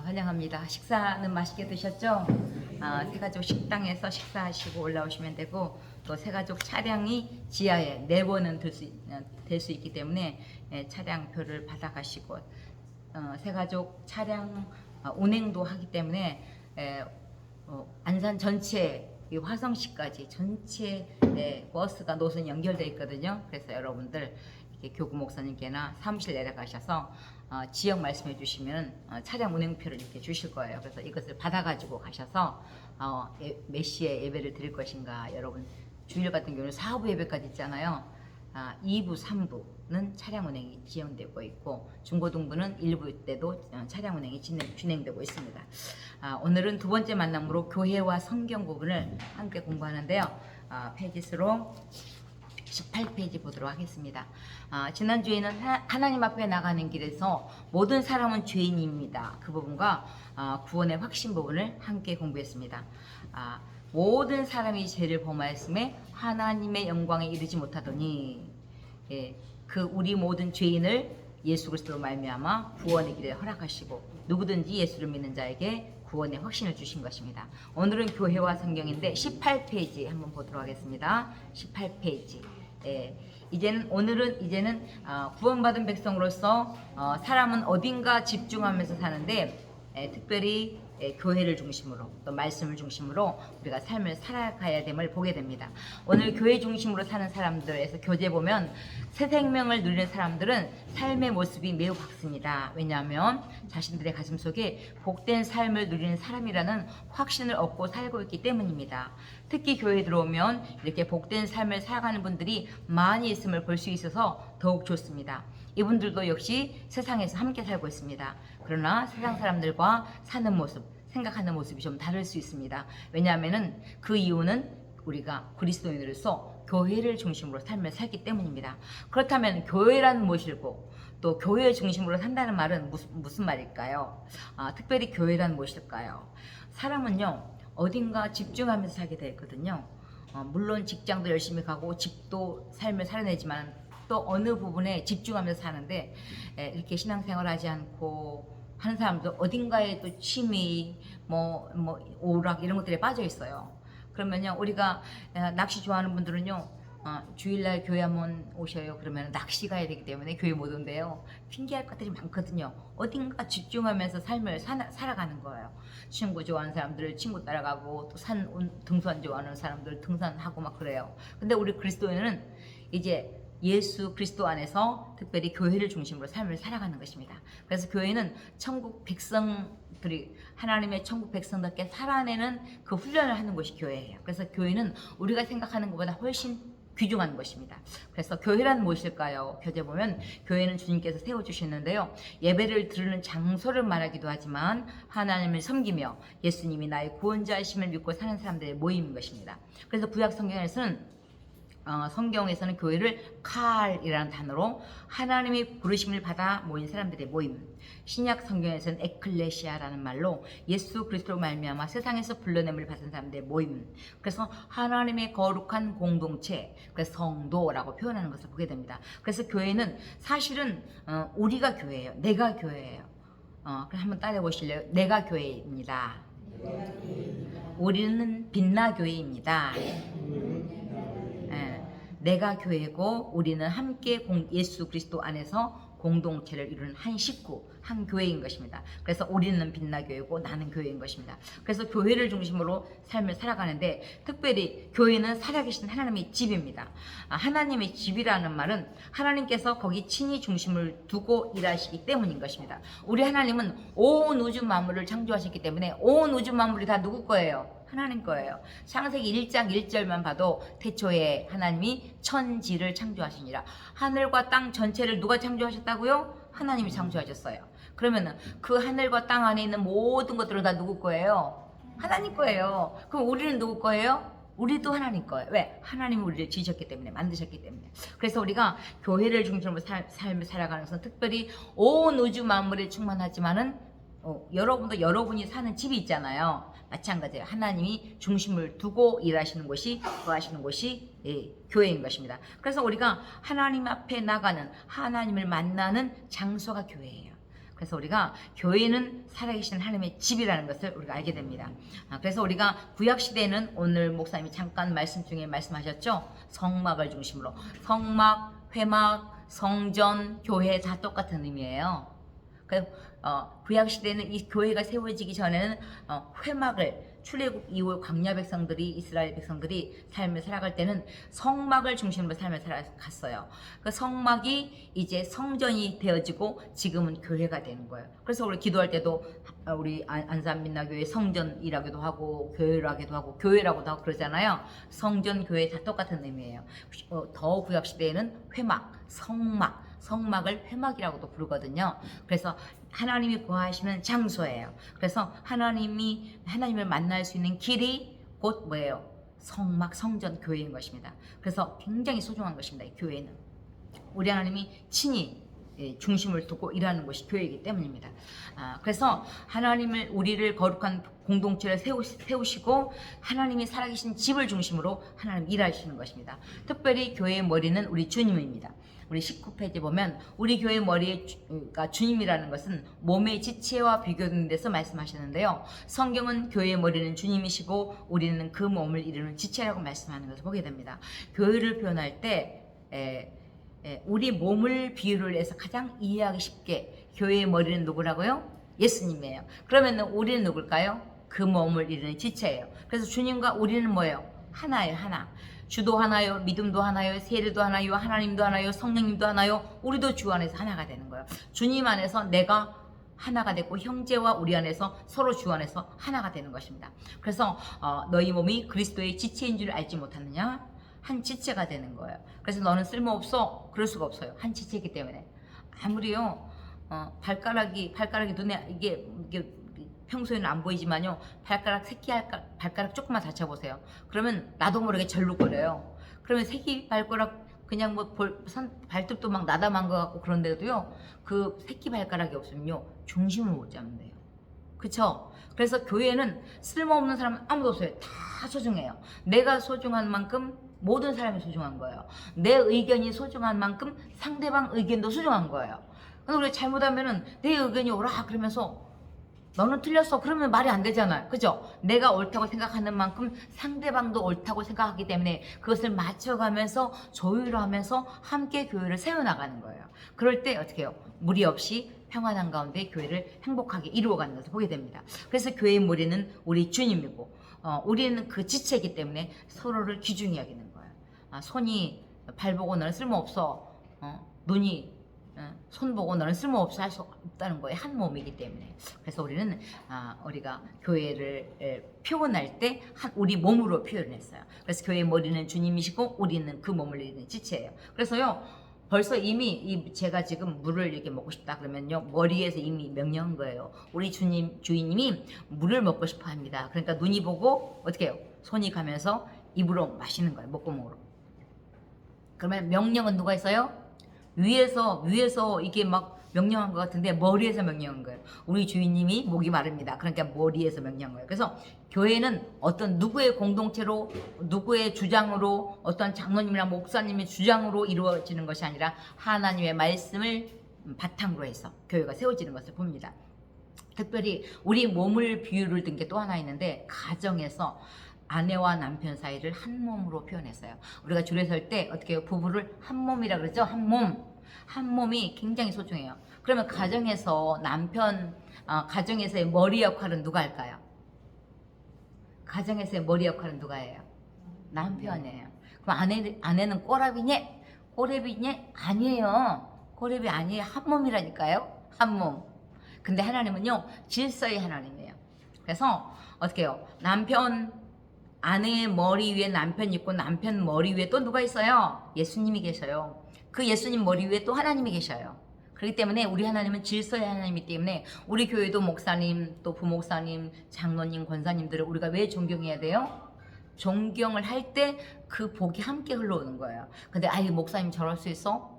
환영합니다. 식사는 맛있게 드셨죠? 새가족 식당에서 식사하시고 올라오시면 되고, 또 새가족 차량이 지하에 4번은 될 수 있기 때문에 차량표를 받아가시고, 새가족 차량 운행도 하기 때문에 안산 전체 이 화성시까지 전체 버스가 노선 연결되어 있거든요. 그래서 여러분들 교구 목사님께나 사무실 내려가셔서 지역 말씀해 주시면 차량 운행표를 이렇게 주실 거예요. 그래서 이것을 받아가지고 가셔서 몇 시에 예배를 드릴 것인가. 여러분 주일 같은 경우는 4부 예배까지 있잖아요. 2부, 3부는 차량 운행이 지연되고 있고, 중고등부는 1부 때도 차량 운행이 진행되고 있습니다. 오늘은 두 번째 만남으로 교회와 성경 부분을 함께 공부하는데요. 페이지수로 18페이지 보도록 하겠습니다. 지난주에는 하나님 앞에 나가는 길에서 모든 사람은 죄인입니다. 그 부분과 구원의 확신 부분을 함께 공부했습니다. 모든 사람이 죄를 범하였음에 하나님의 영광에 이르지 못하더니, 그 우리 모든 죄인을 예수 그리스도로 말미암아 구원의 길에 허락하시고 누구든지 예수를 믿는 자에게 구원의 확신을 주신 것입니다. 오늘은 교회와 성경인데 18페이지 한번 보도록 하겠습니다. 18페이지. 이제는 구원받은 백성으로서 사람은 어딘가 집중하면서 사는데, 특별히 교회를 중심으로 또 말씀을 중심으로 우리가 삶을 살아가야 됨을 보게 됩니다. 오늘 교회 중심으로 사는 사람들에서 교재 보면 새 생명을 누리는 사람들은 삶의 모습이 매우 밝습니다. 왜냐하면 자신들의 가슴 속에 복된 삶을 누리는 사람이라는 확신을 얻고 살고 있기 때문입니다. 특히 교회에 들어오면 이렇게 복된 삶을 살아가는 분들이 많이 있음을 볼 수 있어서 더욱 좋습니다. 이분들도 역시 세상에서 함께 살고 있습니다. 그러나 세상 사람들과 사는 모습, 생각하는 모습이 좀 다를 수 있습니다. 왜냐하면 그 이유는 우리가 그리스도인으로서 교회를 중심으로 삶을 살기 때문입니다. 그렇다면 교회란 무엇일고, 또 교회 중심으로 산다는 말은 무슨 말일까요? 특별히 교회란 무엇일까요? 사람은요, 어딘가 집중하면서 살게 되거든요. 물론 직장도 열심히 가고 집도 삶을 살아내지만 또 어느 부분에 집중하면서 사는데, 이렇게 신앙생활 하지 않고 하는 사람도 어딘가에 또 취미, 오락 이런 것들에 빠져 있어요. 그러면요, 우리가 낚시 좋아하는 분들은요, 주일날 교회 한번 오셔요. 그러면 낚시 가야 되기 때문에 교회 못 온대요. 핑계할 것들이 많거든요. 어딘가 집중하면서 삶을 살아가는 거예요. 친구 좋아하는 사람들 친구 따라가고, 또 등산 좋아하는 사람들 등산하고 막 그래요. 근데 우리 그리스도인은 이제 예수 그리스도 안에서 특별히 교회를 중심으로 삶을 살아가는 것입니다. 그래서 교회는 천국 백성들이 하나님의 천국 백성답게 살아내는 그 훈련을 하는 것이 교회예요. 그래서 교회는 우리가 생각하는 것보다 훨씬 귀중한 것입니다. 그래서 교회란 무엇일까요? 교재 보면 교회는 주님께서 세워주시는데요, 예배를 드리는 장소를 말하기도 하지만 하나님을 섬기며 예수님이 나의 구원자이심을 믿고 사는 사람들의 모임인 것입니다. 그래서 구약 성경에서는 교회를 칼이라는 단어로 하나님의 부르심을 받아 모인 사람들의 모임, 신약 성경에서는 에클레시아라는 말로 예수 그리스도로 말미암아 세상에서 불러냄을 받은 사람들의 모임, 그래서 하나님의 거룩한 공동체, 그래서 성도라고 표현하는 것을 보게 됩니다. 그래서 교회는 사실은 우리가 교회예요. 내가 교회예요. 그럼 한번 따라해 보실래요? 내가 교회입니다. 우리는 빛나 교회입니다. 내가 교회고 우리는 함께 예수 그리스도 안에서 공동체를 이루는 한 식구, 한 교회인 것입니다. 그래서 우리는 빛나 교회고 나는 교회인 것입니다. 그래서 교회를 중심으로 삶을 살아가는데, 특별히 교회는 살아계신 하나님의 집입니다. 하나님의 집이라는 말은 하나님께서 거기 친히 중심을 두고 일하시기 때문인 것입니다. 우리 하나님은 온 우주 만물을 창조하셨기 때문에 온 우주 만물이 다 누구 거예요? 하나님 거예요. 창세기 1장 1절만 봐도 태초에 하나님이 천지를 창조하시니라. 하늘과 땅 전체를 누가 창조하셨다고요? 하나님이 창조하셨어요. 그러면 그 하늘과 땅 안에 있는 모든 것들은 다 누구 거예요? 하나님 거예요. 그럼 우리는 누구 거예요? 우리도 하나님 거예요. 왜? 하나님이 우리를 지으셨기 때문에, 만드셨기 때문에. 그래서 우리가 교회를 중심으로 삶을 살아가는 것은 특별히 온 우주 만물에 충만하지만은 여러분도 여러분이 사는 집이 있잖아요. 마찬가지예요. 하나님이 중심을 두고 일하시는 곳이, 거하시는 곳이 교회인 것입니다. 그래서 우리가 하나님 앞에 나가는, 하나님을 만나는 장소가 교회예요. 그래서 우리가 교회는 살아계신 하나님의 집이라는 것을 우리가 알게 됩니다. 그래서 우리가 구약시대에는 오늘 목사님이 잠깐 말씀 중에 말씀하셨죠. 성막을 중심으로. 성막, 회막, 성전, 교회 다 똑같은 의미예요. 구약시대는 이 교회가 세워지기 전에는 회막을, 출애굽 이후 광야 백성들이, 이스라엘 백성들이 삶을 살아갈 때는 성막을 중심으로 삶을 살아갔어요. 그 성막이 이제 성전이 되어지고 지금은 교회가 되는 거예요. 그래서 우리 기도할 때도 우리 안산민나교회 성전이라고도 하고 교회라고도 하고 교회라고도 하고 그러잖아요. 성전, 교회 다 똑같은 의미예요. 더 구약시대에는 회막, 성막을 회막이라고도 부르거든요. 그래서 하나님이 거하시는 장소예요. 그래서 하나님을 만날 수 있는 길이 곧 뭐예요? 성막, 성전, 교회인 것입니다. 그래서 굉장히 소중한 것입니다. 이 교회는 우리 하나님이 친히 중심을 두고 일하는 것이 교회이기 때문입니다. 그래서 우리를 거룩한 공동체를 세우시고 하나님이 살아계신 집을 중심으로 하나님 일하시는 것입니다. 특별히 교회의 머리는 우리 주님입니다. 우리 19페이지 보면 우리 교회 머리가 주님이라는 것은 몸의 지체와 비교된 데서 말씀하시는데요. 성경은 교회의 머리는 주님이시고 우리는 그 몸을 이루는 지체라고 말씀하는 것을 보게 됩니다. 교회를 표현할 때 우리 몸을 비유를 해서 가장 이해하기 쉽게 교회의 머리는 누구라고요? 예수님이에요. 그러면 우리는 누굴까요? 그 몸을 이루는 지체예요. 그래서 주님과 우리는 뭐예요? 하나예요. 하나. 주도 하나요, 믿음도 하나요, 세례도 하나요, 하나님도 하나요, 성령님도 하나요. 우리도 주 안에서 하나가 되는 거예요. 주님 안에서 내가 하나가 됐고 형제와 우리 안에서 서로 주 안에서 하나가 되는 것입니다. 그래서 너희 몸이 그리스도의 지체인 줄 알지 못하느냐? 한 지체가 되는 거예요. 그래서 너는 쓸모없어? 그럴 수가 없어요. 한 지체이기 때문에. 아무리요 발가락이 눈에 이게 평소에는 안 보이지만요, 발가락 조금만 다쳐보세요. 그러면 나도 모르게 절룩거려요. 그러면 새끼 발가락 그냥 발톱도 막 나담한 것 같고 그런데도요, 그 새끼 발가락이 없으면요 중심을 못 잡는데요. 그쵸? 그래서 교회는 쓸모없는 사람은 아무도 없어요. 다 소중해요. 내가 소중한 만큼 모든 사람이 소중한 거예요. 내 의견이 소중한 만큼 상대방 의견도 소중한 거예요. 근데 우리가 잘못하면은 내 의견이 옳아 그러면서 너는 틀렸어 그러면 말이 안 되잖아요. 그죠? 내가 옳다고 생각하는 만큼 상대방도 옳다고 생각하기 때문에 그것을 맞춰가면서 조율하면서 함께 교회를 세워나가는 거예요. 그럴 때 어떻게 해요? 무리 없이 평안한 가운데 교회를 행복하게 이루어가는 것을 보게 됩니다. 그래서 교회의 머리는 우리 주님이고 우리는 그 지체이기 때문에 서로를 귀중히 여기는 거예요. 손이 발 보고 너는 쓸모없어, 눈이 손 보고 너는 쓸모없어 할 수 없다는 거예요. 한 몸이기 때문에. 그래서 우리가 교회를 표현할 때 우리 몸으로 표현했어요. 그래서 교회의 머리는 주님이시고 우리는 그 몸을 이루는 지체예요. 그래서요 벌써 이미 제가 지금 물을 이렇게 먹고 싶다 그러면요 머리에서 이미 명령한 거예요. 우리 주인님이 물을 먹고 싶어 합니다. 그러니까 눈이 보고 어떻게 해요? 손이 가면서 입으로 마시는 거예요. 목구멍으로. 그러면 명령은 누가 있어요? 위에서 이게 막 명령한 것 같은데 머리에서 명령한 거예요. 우리 주인님이 목이 마릅니다. 그러니까 머리에서 명령한 거예요. 그래서 교회는 어떤 누구의 공동체로, 누구의 주장으로, 어떤 장로님이나 목사님의 주장으로 이루어지는 것이 아니라 하나님의 말씀을 바탕으로 해서 교회가 세워지는 것을 봅니다. 특별히 우리 몸을 비유를 든 게 또 하나 있는데, 가정에서 아내와 남편 사이를 한 몸으로 표현했어요. 우리가 줄에 설 때 어떻게 해요? 부부를 한 몸이라 그러죠? 한 몸. 한 몸이 굉장히 소중해요. 그러면 가정에서 가정에서의 머리 역할은 누가 할까요? 가정에서의 머리 역할은 누가 해요? 남편이에요. 그럼 아내는 꼬라비냐? 아니에요. 꼬라비 아니에요. 한 몸이라니까요. 한 몸. 근데 하나님은요, 질서의 하나님이에요. 그래서 어떻게 해요? 아내의 머리 위에 남편이 있고 남편 머리 위에 또 누가 있어요? 예수님이 계셔요. 그 예수님 머리 위에 또 하나님이 계셔요. 그렇기 때문에 우리 하나님은 질서의 하나님이기 때문에 우리 교회도 목사님, 또 부목사님, 장로님, 권사님들을 우리가 왜 존경해야 돼요? 존경을 할 때 그 복이 함께 흘러오는 거예요. 근데 목사님이 저럴 수 있어?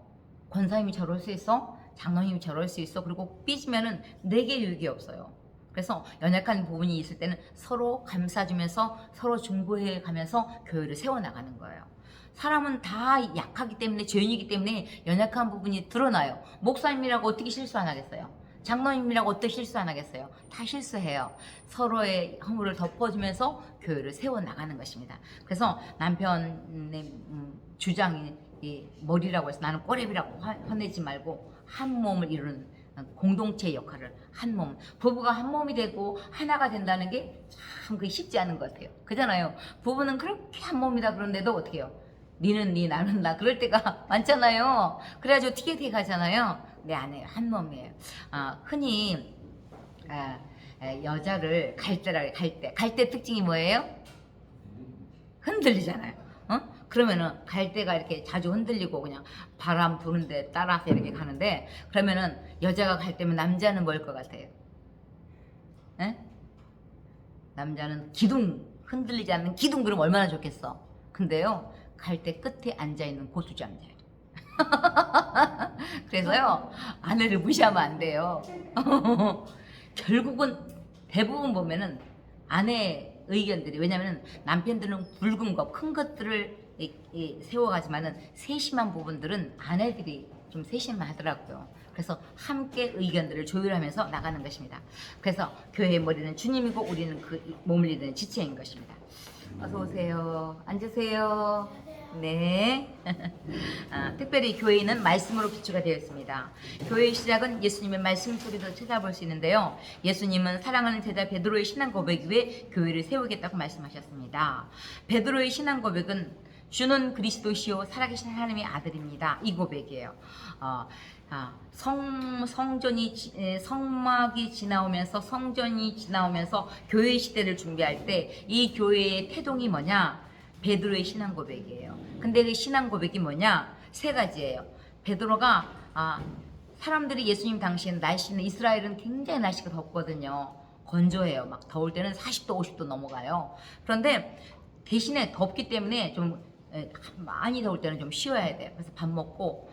권사님이 저럴 수 있어? 장로님이 저럴 수 있어? 그리고 삐지면은 내게 유익이 없어요. 그래서 연약한 부분이 있을 때는 서로 감싸주면서 서로 중보해 가면서 교회를 세워나가는 거예요. 사람은 다 약하기 때문에, 죄인이기 때문에 연약한 부분이 드러나요. 목사님이라고 어떻게 실수 안 하겠어요? 장로님이라고 어떤 실수 안 하겠어요? 다 실수해요. 서로의 허물을 덮어주면서 교회를 세워나가는 것입니다. 그래서 남편의 주장이 이 머리라고 해서 나는 꼬랩이라고 화내지 말고 한 몸을 이루는 공동체의 역할을 한 몸, 부부가 한 몸이 되고 하나가 된다는 게 참 그게 쉽지 않은 것 같아요. 그잖아요. 부부는 그렇게 한 몸이다 그런데도 어떻게 해요? 니는 니 나는 나 그럴 때가 많잖아요. 그래가지고 티켓이 가잖아요. 내 안에 한 몸이에요. 흔히 여자를 갈대라 갈대 특징이 뭐예요? 흔들리잖아요. 그러면은 갈대가 이렇게 자주 흔들리고 그냥 바람 부는데 따라서 이렇게 가는데, 그러면은 여자가 갈 때면 남자는 뭘 것 같아요? 에? 남자는 기둥, 흔들리지 않는 기둥 그럼 얼마나 좋겠어. 근데요, 갈대 끝에 앉아있는 고추장자예요. 그래서요, 아내를 무시하면 안 돼요. 결국은 대부분 보면은 아내 의견들이, 왜냐면은 남편들은 굵은 거, 큰 것들을 세워가지만은 세심한 부분들은 아내들이 좀 세심하더라고요. 그래서 함께 의견들을 조율하면서 나가는 것입니다. 그래서 교회의 머리는 주님이고 우리는 그 몸을 이루는 지체인 것입니다. 어서 오세요. 앉으세요. 네. 특별히 교회는 말씀으로 기초가 되어 있습니다. 교회의 시작은 예수님의 말씀 속에서 찾아볼 수 있는데요. 예수님은 사랑하는 제자 베드로의 신앙 고백 위에 교회를 세우겠다고 말씀하셨습니다. 베드로의 신앙 고백은 주는 그리스도시요 살아계신 하나님의 아들입니다. 이 고백이에요. 성막이 지나오면서 성전이 지나오면서 교회 시대를 준비할 때 이 교회의 태동이 뭐냐? 베드로의 신앙 고백이에요. 근데 그 신앙 고백이 뭐냐? 세 가지예요. 베드로가 사람들이 예수님 당시에는 날씨는, 이스라엘은 굉장히 날씨가 덥거든요. 건조해요. 막 더울 때는 40도 50도 넘어가요. 그런데 대신에 덥기 때문에 좀 많이 더울 때는 좀 쉬어야 돼요. 그래서 밥 먹고,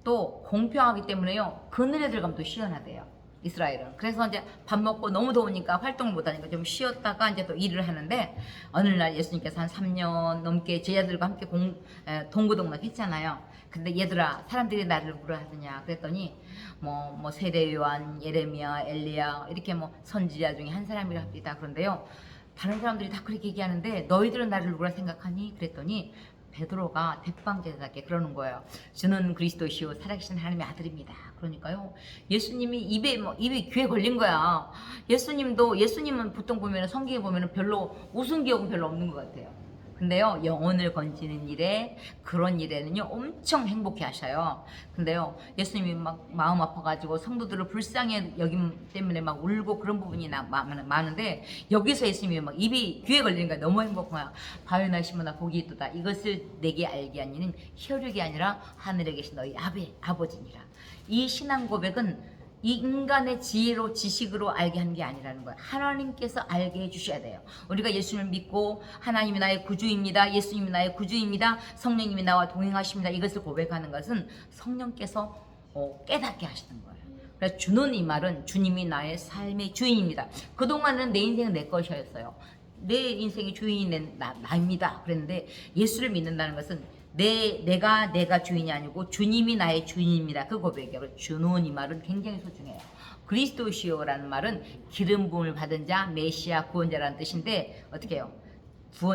또 공평하기 때문에요, 그늘에 들어가면 또 시원하대요, 이스라엘은. 그래서 이제 밥 먹고 너무 더우니까 활동을 못하니까 좀 쉬었다가 이제 또 일을 하는데, 어느 날 예수님께서 한 3년 넘게 제자들과 함께 동고동락 했잖아요. 근데 얘들아, 사람들이 나를 뭐라 하느냐 그랬더니 뭐 세례 요한, 예레미야, 엘리야 이렇게 뭐 선지자 중에 한 사람이라 합니다. 그런데요, 다른 사람들이 다 그렇게 얘기하는데 너희들은 나를 누구라 생각하니? 그랬더니 베드로가 대빵제사답게 그러는 거예요. 주는 그리스도시요 살아계신 하나님의 아들입니다. 그러니까요, 예수님이 입에 귀에 걸린 거야. 예수님은 보통 보면 성경에 보면 별로 웃은 기억은 별로 없는 것 같아요. 근데요, 영혼을 건지는 일에, 그런 일에는요 엄청 행복해 하셔요. 근데요, 예수님이 막 마음 아파가지고 성도들을 불쌍히 여김 때문에 막 울고 그런 부분이 많은데, 여기서 예수님이 막 입이 귀에 걸리는 거야. 너무 행복한 거야. 바요나 시모나 복이 있도다. 이것을 내게 알게 하니는 혈육이 아니라 하늘에 계신 너희 아버지니라. 이 신앙 고백은 이 인간의 지혜로 지식으로 알게 하는 게 아니라는 거예요. 하나님께서 알게 해주셔야 돼요. 우리가 예수님을 믿고 하나님이 나의 구주입니다, 예수님이 나의 구주입니다, 성령님이 나와 동행하십니다, 이것을 고백하는 것은 성령께서 깨닫게 하시는 거예요. 그래서 주는 이 말은 주님이 나의 삶의 주인입니다. 그동안은 내 인생은 내 것이었어요. 내 인생의 주인이 나입니다 그랬는데, 예수를 믿는다는 것은 내가 주인이 아니고 주님이 나의 주인입니다. 그 고백이에요. 주는 이 말은 굉장히 소중해요. 그리스도시오라는 말은 기름 부음을 받은 자, 메시아, 구원자라는 뜻인데, 어떻게 해요?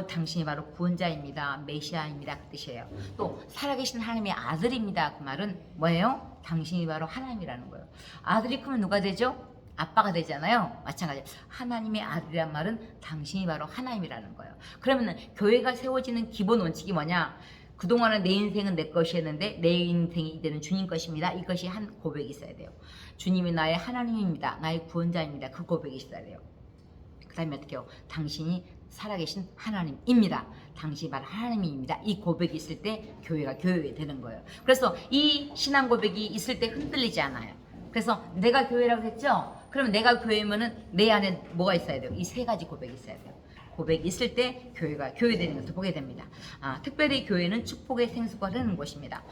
당신이 바로 구원자입니다, 메시아입니다, 그 뜻이에요. 또 살아계신 하나님의 아들입니다, 그 말은 뭐예요? 당신이 바로 하나님이라는 거예요. 아들이 크면 누가 되죠? 아빠가 되잖아요. 마찬가지. 하나님의 아들이란 말은 당신이 바로 하나님이라는 거예요. 그러면 교회가 세워지는 기본 원칙이 뭐냐? 그동안은 내 인생은 내 것이었는데 내 인생이 이제는 주님 것입니다. 이것이 한 고백이 있어야 돼요. 주님이 나의 하나님입니다, 나의 구원자입니다, 그 고백이 있어야 돼요. 그 다음에 어떻게 해요? 당신이 살아계신 하나님입니다, 당신이 바로 하나님입니다, 이 고백이 있을 때 교회가 교회 되는 거예요. 그래서 이 신앙 고백이 있을 때 흔들리지 않아요. 그래서 내가 교회라고 했죠? 그러면 내가 교회면은 내 안에 뭐가 있어야 돼요? 이 세 가지 고백이 있어야 돼요. 고백이 있을 때 교회가 교회되는 것을 보게 됩니다. 특별히 교회는 축복의 생수가 흐르는 곳입니다.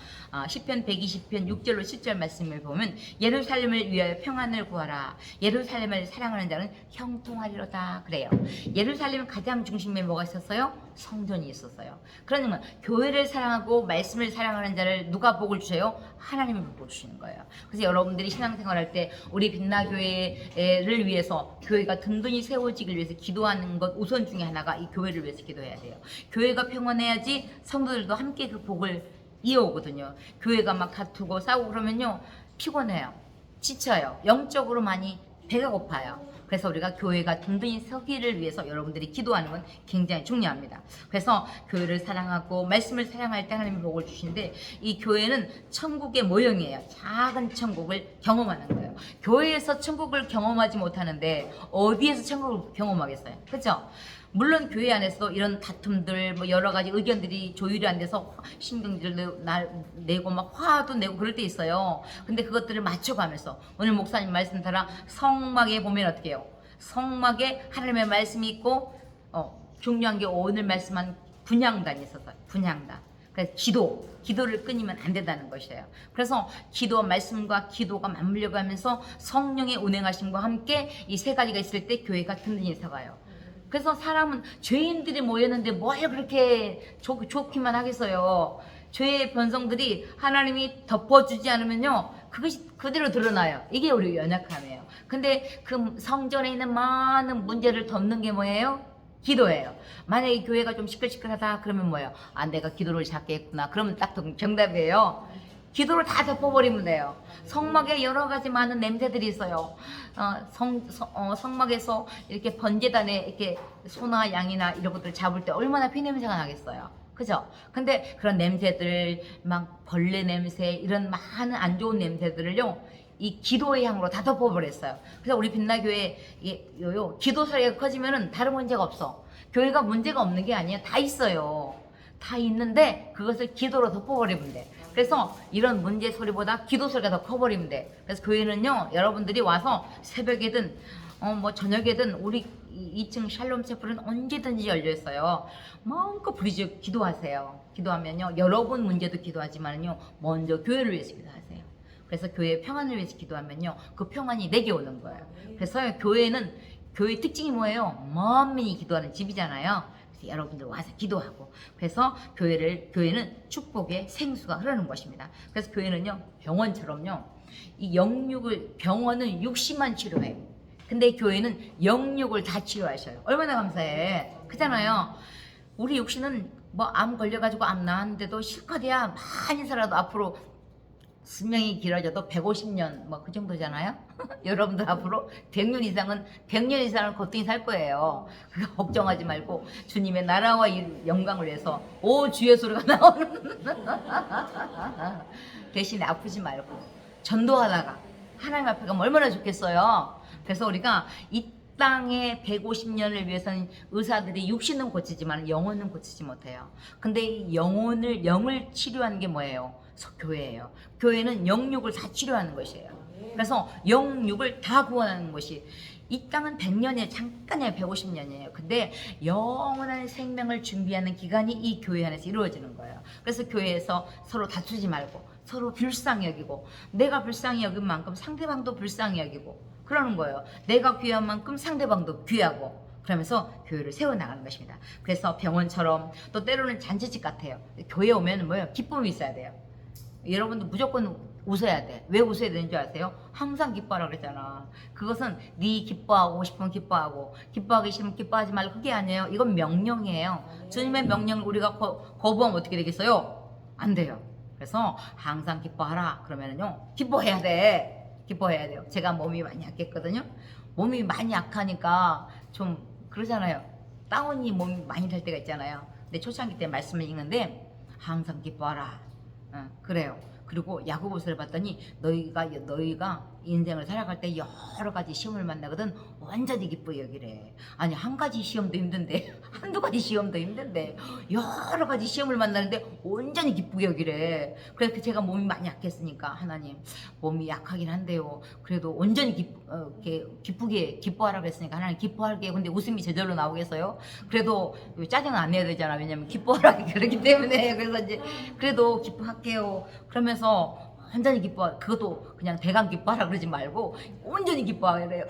시편 120편 6절로 10절 말씀을 보면 예루살렘을 위하여 평안을 구하라. 예루살렘을 사랑하는 자는 형통하리로다. 그래요. 예루살렘 가장 중심에 뭐가 있었어요? 성전이 있었어요. 그러면 교회를 사랑하고 말씀을 사랑하는 자를 누가 복을 주세요? 하나님이 복을 주시는 거예요. 그래서 여러분들이 신앙생활할 때 우리 빛나교회를 위해서 교회가 든든히 세워지길 위해서 기도하는 것 우선 중에 하나가 이 교회를 위해서 기도해야 돼요. 교회가 평안해야지 성도들도 함께 그 복을 이어오거든요. 교회가 막 다투고 싸우고 그러면요 피곤해요. 지쳐요. 영적으로 많이 배가 고파요. 그래서 우리가 교회가 든든히 서기를 위해서 여러분들이 기도하는 건 굉장히 중요합니다. 그래서 교회를 사랑하고 말씀을 사랑할 때 하나님이 복을 주시는데 이 교회는 천국의 모형이에요. 작은 천국을 경험하는 거예요. 교회에서 천국을 경험하지 못하는데 어디에서 천국을 경험하겠어요? 그렇죠? 물론 교회 안에서 이런 다툼들 뭐 여러 가지 의견들이 조율이 안 돼서 신경질도 내고 막 화도 내고 그럴 때 있어요. 근데 그것들을 맞춰가면서 오늘 목사님 말씀 따라 성막에 보면 어떻게 해요? 성막에 하나님의 말씀이 있고 중요한 게 오늘 말씀한 분향단이 있었어요. 분향단. 그래서 기도를 끊이면 안 된다는 것이에요. 그래서 기도와 말씀과 기도가 맞물려 가면서 성령의 운행하심과 함께 이 세 가지가 있을 때 교회가 든든히 서가요. 그래서 사람은 죄인들이 모였는데 뭘 그렇게 좋기만 하겠어요. 죄의 변성들이 하나님이 덮어주지 않으면요 그것이 그대로 드러나요. 이게 우리 연약함이에요. 근데 그 성전에 있는 많은 문제를 덮는 게 뭐예요? 기도예요. 만약에 교회가 좀 시끌시끌하다 그러면 뭐예요? 내가 기도를 작게 했구나. 그러면 딱 정답이에요. 기도를 다 덮어버리면 돼요. 성막에 여러 가지 많은 냄새들이 있어요. 성막에서 이렇게 번제단에 이렇게 소나 양이나 이런 것들 잡을 때 얼마나 피냄새가 나겠어요. 그죠? 근데 그런 냄새들, 막 벌레 냄새, 이런 많은 안 좋은 냄새들을요, 이 기도의 향으로 다 덮어버렸어요. 그래서 우리 빛나교회 기도 소리가 커지면은 다른 문제가 없어. 교회가 문제가 없는 게 아니에요. 다 있어요. 다 있는데 그것을 기도로 덮어버리면 돼. 그래서 이런 문제 소리보다 기도 소리가 더 커버리면 돼. 그래서 교회는요 여러분들이 와서 새벽에든 뭐 저녁에든 우리 2층 샬롬 채플은 언제든지 열려있어요. 마음껏 부르짖어 기도하세요. 기도하면요 여러분 문제도 기도하지만요 먼저 교회를 위해서 기도하세요. 그래서 교회의 평안을 위해서 기도하면요 그 평안이 내게 오는 거예요. 그래서 교회는 교회 특징이 뭐예요? 만민이 기도하는 집이잖아요. 여러분들 와서 기도하고 그래서 교회는 축복의 생수가 흐르는 것입니다. 그래서 교회는요 병원처럼요 이 병원은 육신만 치료해요. 근데 교회는 영육을 다 치료하셔요. 얼마나 감사해. 그잖아요. 우리 육신은 뭐 암 걸려가지고 암 나았는데도 실컷이야 많이 살아도 앞으로 수명이 길어져도 150년 뭐 그 정도잖아요. 여러분들 앞으로 100년 이상은 거뜬히 살 거예요. 그거 걱정하지 말고 주님의 나라와 영광을 위해서 오 주의 소리가 나오는 대신에 아프지 말고 전도하다가 하나님 앞에 가면 얼마나 좋겠어요. 그래서 우리가 이 땅의 150년을 위해서는 의사들이 육신은 고치지만 영혼은 고치지 못해요. 근데 이 영을 치료하는 게 뭐예요? 교회예요. 교회는 영육을 다 치료하는 것이에요. 그래서 영육을 다 구원하는 것이 이 땅은 100년이에요. 잠깐이에요. 150년이에요. 근데 영원한 생명을 준비하는 기간이 이 교회 안에서 이루어지는 거예요. 그래서 교회에서 서로 다투지 말고 서로 불쌍히 여기고 내가 불쌍히 여긴 만큼 상대방도 불쌍히 여기고 그러는 거예요. 내가 귀한 만큼 상대방도 귀하고 그러면서 교회를 세워나가는 것입니다. 그래서 병원처럼 또 때로는 잔치집 같아요. 교회 오면 뭐예요? 기쁨이 있어야 돼요. 여러분도 무조건 웃어야 돼. 왜 웃어야 되는 줄 아세요? 항상 기뻐하라 그랬잖아. 그것은 네 기뻐하고 싶으면 기뻐하고 기뻐하기 싫으면 기뻐하지 말고 그게 아니에요. 이건 명령이에요. 주님의 명령을 우리가 거부하면 어떻게 되겠어요? 안 돼요. 그래서 항상 기뻐하라 그러면은요 기뻐해야 돼. 기뻐해야 돼요. 제가 몸이 많이 약했거든요. 몸이 많이 약하니까 좀 그러잖아요. 다운이 몸이 많이 될 때가 있잖아요. 근데 초창기 때 말씀을 읽는데 항상 기뻐하라. 그래요. 그리고 야고보서를 봤더니 너희가 인생을 살아갈 때 여러 가지 시험을 만나거든 완전히 기쁘게 여기래. 아니 한 가지 시험도 힘든데 한두 가지 시험도 힘든데 여러 가지 시험을 만나는데 온전히 기쁘게 여기래. 그래서 제가 몸이 많이 약했으니까 하나님 몸이 약하긴 한데요. 그래도 온전히 이렇게 기쁘게 기뻐하라 그랬으니까 하나님 기뻐할게요. 근데 웃음이 저절로 나오겠어요? 그래도 짜증은 안 내야 되잖아. 왜냐면 기뻐하라 그러기 때문에. 그래서 이제 그래도 기뻐할게요. 그러면서 완전히 기뻐. 그것도 그냥 대강 기뻐하라 그러지 말고 온전히 기뻐하래요.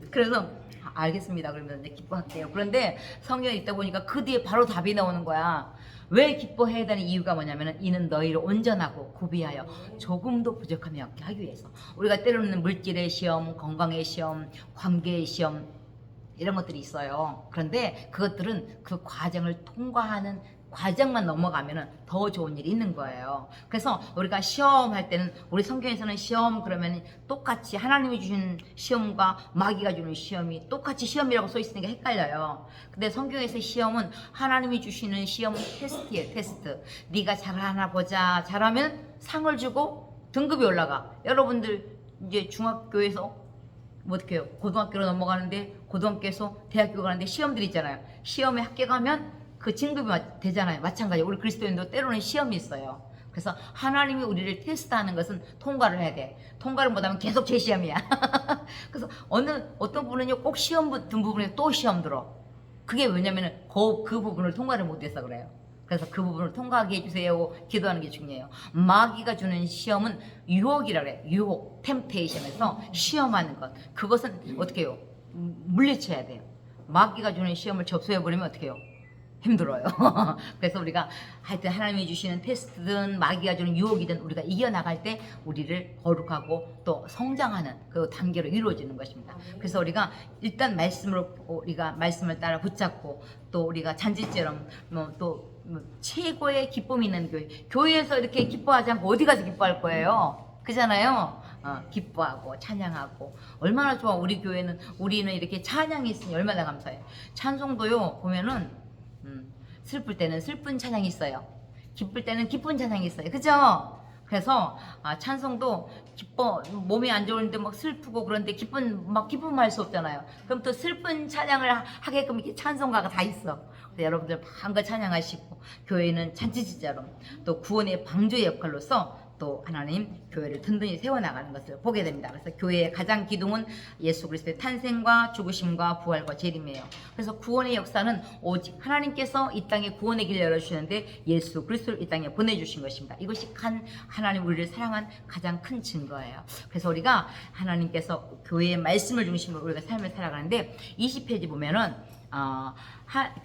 그래서 알겠습니다. 그러면 이제 기뻐할게요. 그런데 성경에 있다 보니까 그 뒤에 바로 답이 나오는 거야. 왜 기뻐해야 되는 이유가 뭐냐면은 이는 너희를 온전하고 구비하여 조금도 부족함이 없게 하기 위해서. 우리가 때로는 물질의 시험, 건강의 시험, 관계의 시험 이런 것들이 있어요. 그런데 그것들은 그 과정을 통과하는 과정만 넘어가면은 더 좋은 일이 있는 거예요. 그래서 우리가 시험할 때는 우리 성경에서는 시험 그러면 똑같이 하나님이 주신 시험과 마귀가 주는 시험이 똑같이 시험이라고 써 있으니까 헷갈려요. 근데 성경에서 시험은 하나님이 주시는 시험은 테스트예요. 테스트. 네가 잘하나 보자. 잘하면 상을 주고 등급이 올라가. 여러분들 이제 중학교에서 뭐 어떻게 해요? 고등학교로 넘어가는데 고등학교에서 대학교 가는데 시험들이 있잖아요. 시험에 합격하면 그 진급이 되잖아요. 마찬가지로 우리 그리스도인도 때로는 시험이 있어요. 그래서 하나님이 우리를 테스트하는 것은 통과를 해야 돼. 통과를 못하면 계속 재시험이야. 그래서 어떤 분은요 꼭 시험 붙은 부분에 또 시험 들어. 그게 왜냐면은 그 부분을 통과를 못해서 그래요. 그래서 그 부분을 통과하게 해주세요. 기도하는 게 중요해요. 마귀가 주는 시험은 유혹이라 그래요. 유혹, 템테이션에서 시험하는 것. 그것은 어떻게 해요? 물리쳐야 돼요. 마귀가 주는 시험을 접수해버리면 어떻게 해요? 힘들어요. 그래서 우리가 하여튼 하나님이 주시는 테스트든 마귀가 주는 유혹이든 우리가 이겨나갈 때 우리를 거룩하고 또 성장하는 그 단계로 이루어지는 것입니다. 그래서 우리가 일단 우리가 말씀을 따라 붙잡고 또 우리가 잔치처럼 최고의 기쁨이 있는 교회에서 이렇게 기뻐하지 않고 어디 가서 기뻐할 거예요? 그잖아요. 기뻐하고 찬양하고 얼마나 좋아. 우리는 이렇게 찬양이 있으니 얼마나 감사해요. 찬송도요 보면은 슬플 때는 슬픈 찬양이 있어요. 기쁠 때는 기쁜 찬양이 있어요. 그죠? 그래서 찬송도 몸이 안 좋은데 막 슬프고 그런데 기쁨 할 수 없잖아요. 그럼 또 슬픈 찬양을 하게끔 이렇게 찬송가가 다 있어. 그래서 여러분들 마음껏 찬양하시고 교회는 잔치지자로 또 구원의 방주의 역할로서 또 하나님 교회를 든든히 세워나가는 것을 보게 됩니다. 그래서 교회의 가장 기둥은 예수 그리스도의 탄생과 죽으심과 부활과 재림이에요. 그래서 구원의 역사는 오직 하나님께서 이 땅에 구원의 길을 열어주시는데 예수 그리스도를 이 땅에 보내주신 것입니다. 이것이 하나님 우리를 사랑한 가장 큰 증거예요. 그래서 우리가 하나님께서 교회의 말씀을 중심으로 우리가 삶을 살아가는데 20페이지 보면은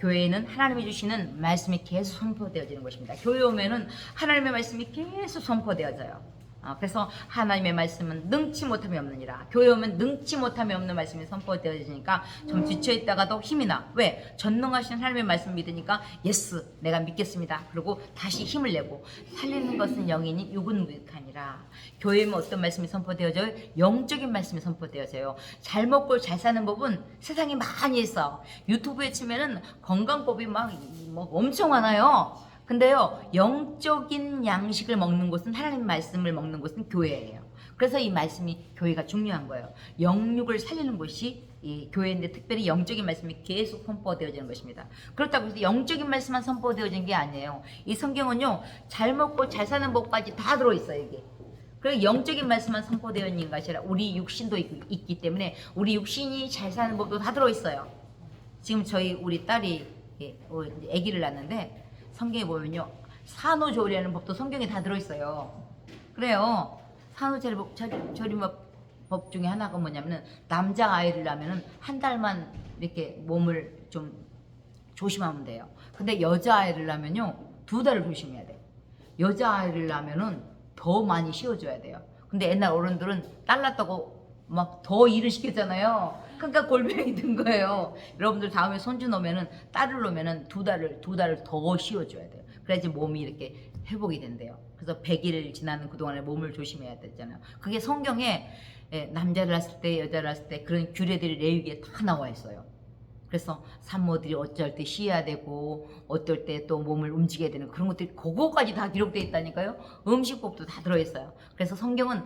교회에는 하나님이 주시는 말씀이 계속 선포되어지는 것입니다. 교회 오면은 하나님의 말씀이 계속 선포되어져요. 그래서 하나님의 말씀은 능치 못함이 없느니라. 교회 오면 능치 못함이 없는 말씀이 선포되어지니까 좀 지쳐있다가도 힘이 나. 왜? 전능하신 하나님의 말씀 믿으니까 예스 내가 믿겠습니다. 그리고 다시 힘을 내고 살리는 것은 영이니 육은 무익하니라. 교회에 오면 어떤 말씀이 선포되어져요? 영적인 말씀이 선포되어져요. 잘 먹고 잘 사는 법은 세상에 많이 있어. 유튜브에 치면은 건강법이 막 엄청 많아요. 근데요, 영적인 양식을 먹는 곳은 하나님 말씀을 먹는 곳은 교회예요. 그래서 이 말씀이 교회가 중요한 거예요. 영육을 살리는 곳이 이 교회인데 특별히 영적인 말씀이 계속 선포되어지는 것입니다. 그렇다고 해서 영적인 말씀만 선포되어진 게 아니에요. 이 성경은요, 잘 먹고 잘 사는 법까지 다 들어있어요, 이게. 그리고 영적인 말씀만 선포되어 있는 것이 아니라 우리 육신도 있기 때문에 우리 육신이 잘 사는 법도 다 들어있어요. 지금 우리 딸이 아기를 낳았는데 성경에 보면요 산후조리하는 법도 성경에 다 들어있어요. 그래요. 산후조리법 중에 하나가 뭐냐면은 남자아이를 낳으면은 한 달만 이렇게 몸을 좀 조심하면 돼요. 근데 여자아이를 낳으면요 2달을 조심해야 돼. 여자아이를 낳으면은 더 많이 쉬어줘야 돼요. 근데 옛날 어른들은 딸 낳았다고 막 더 일을 시켰잖아요. 그러니까 골병이 든 거예요. 여러분들 다음에 손주 놓으면은 딸을 놓으면은 2달을 더 씌워줘야 돼요. 그래야지 몸이 이렇게 회복이 된대요. 그래서 100일 지나는 그동안에 몸을 조심해야 되잖아요. 그게 성경에 남자를 낳았을 때 여자를 낳았을 때 그런 규례들이 레위기에 다 나와 있어요. 그래서 산모들이 어쩔 때 쉬어야 되고 어떨 때 또 몸을 움직여야 되는 그런 것들이 그거까지 다 기록되어 있다니까요. 음식법도 다 들어있어요. 그래서 성경은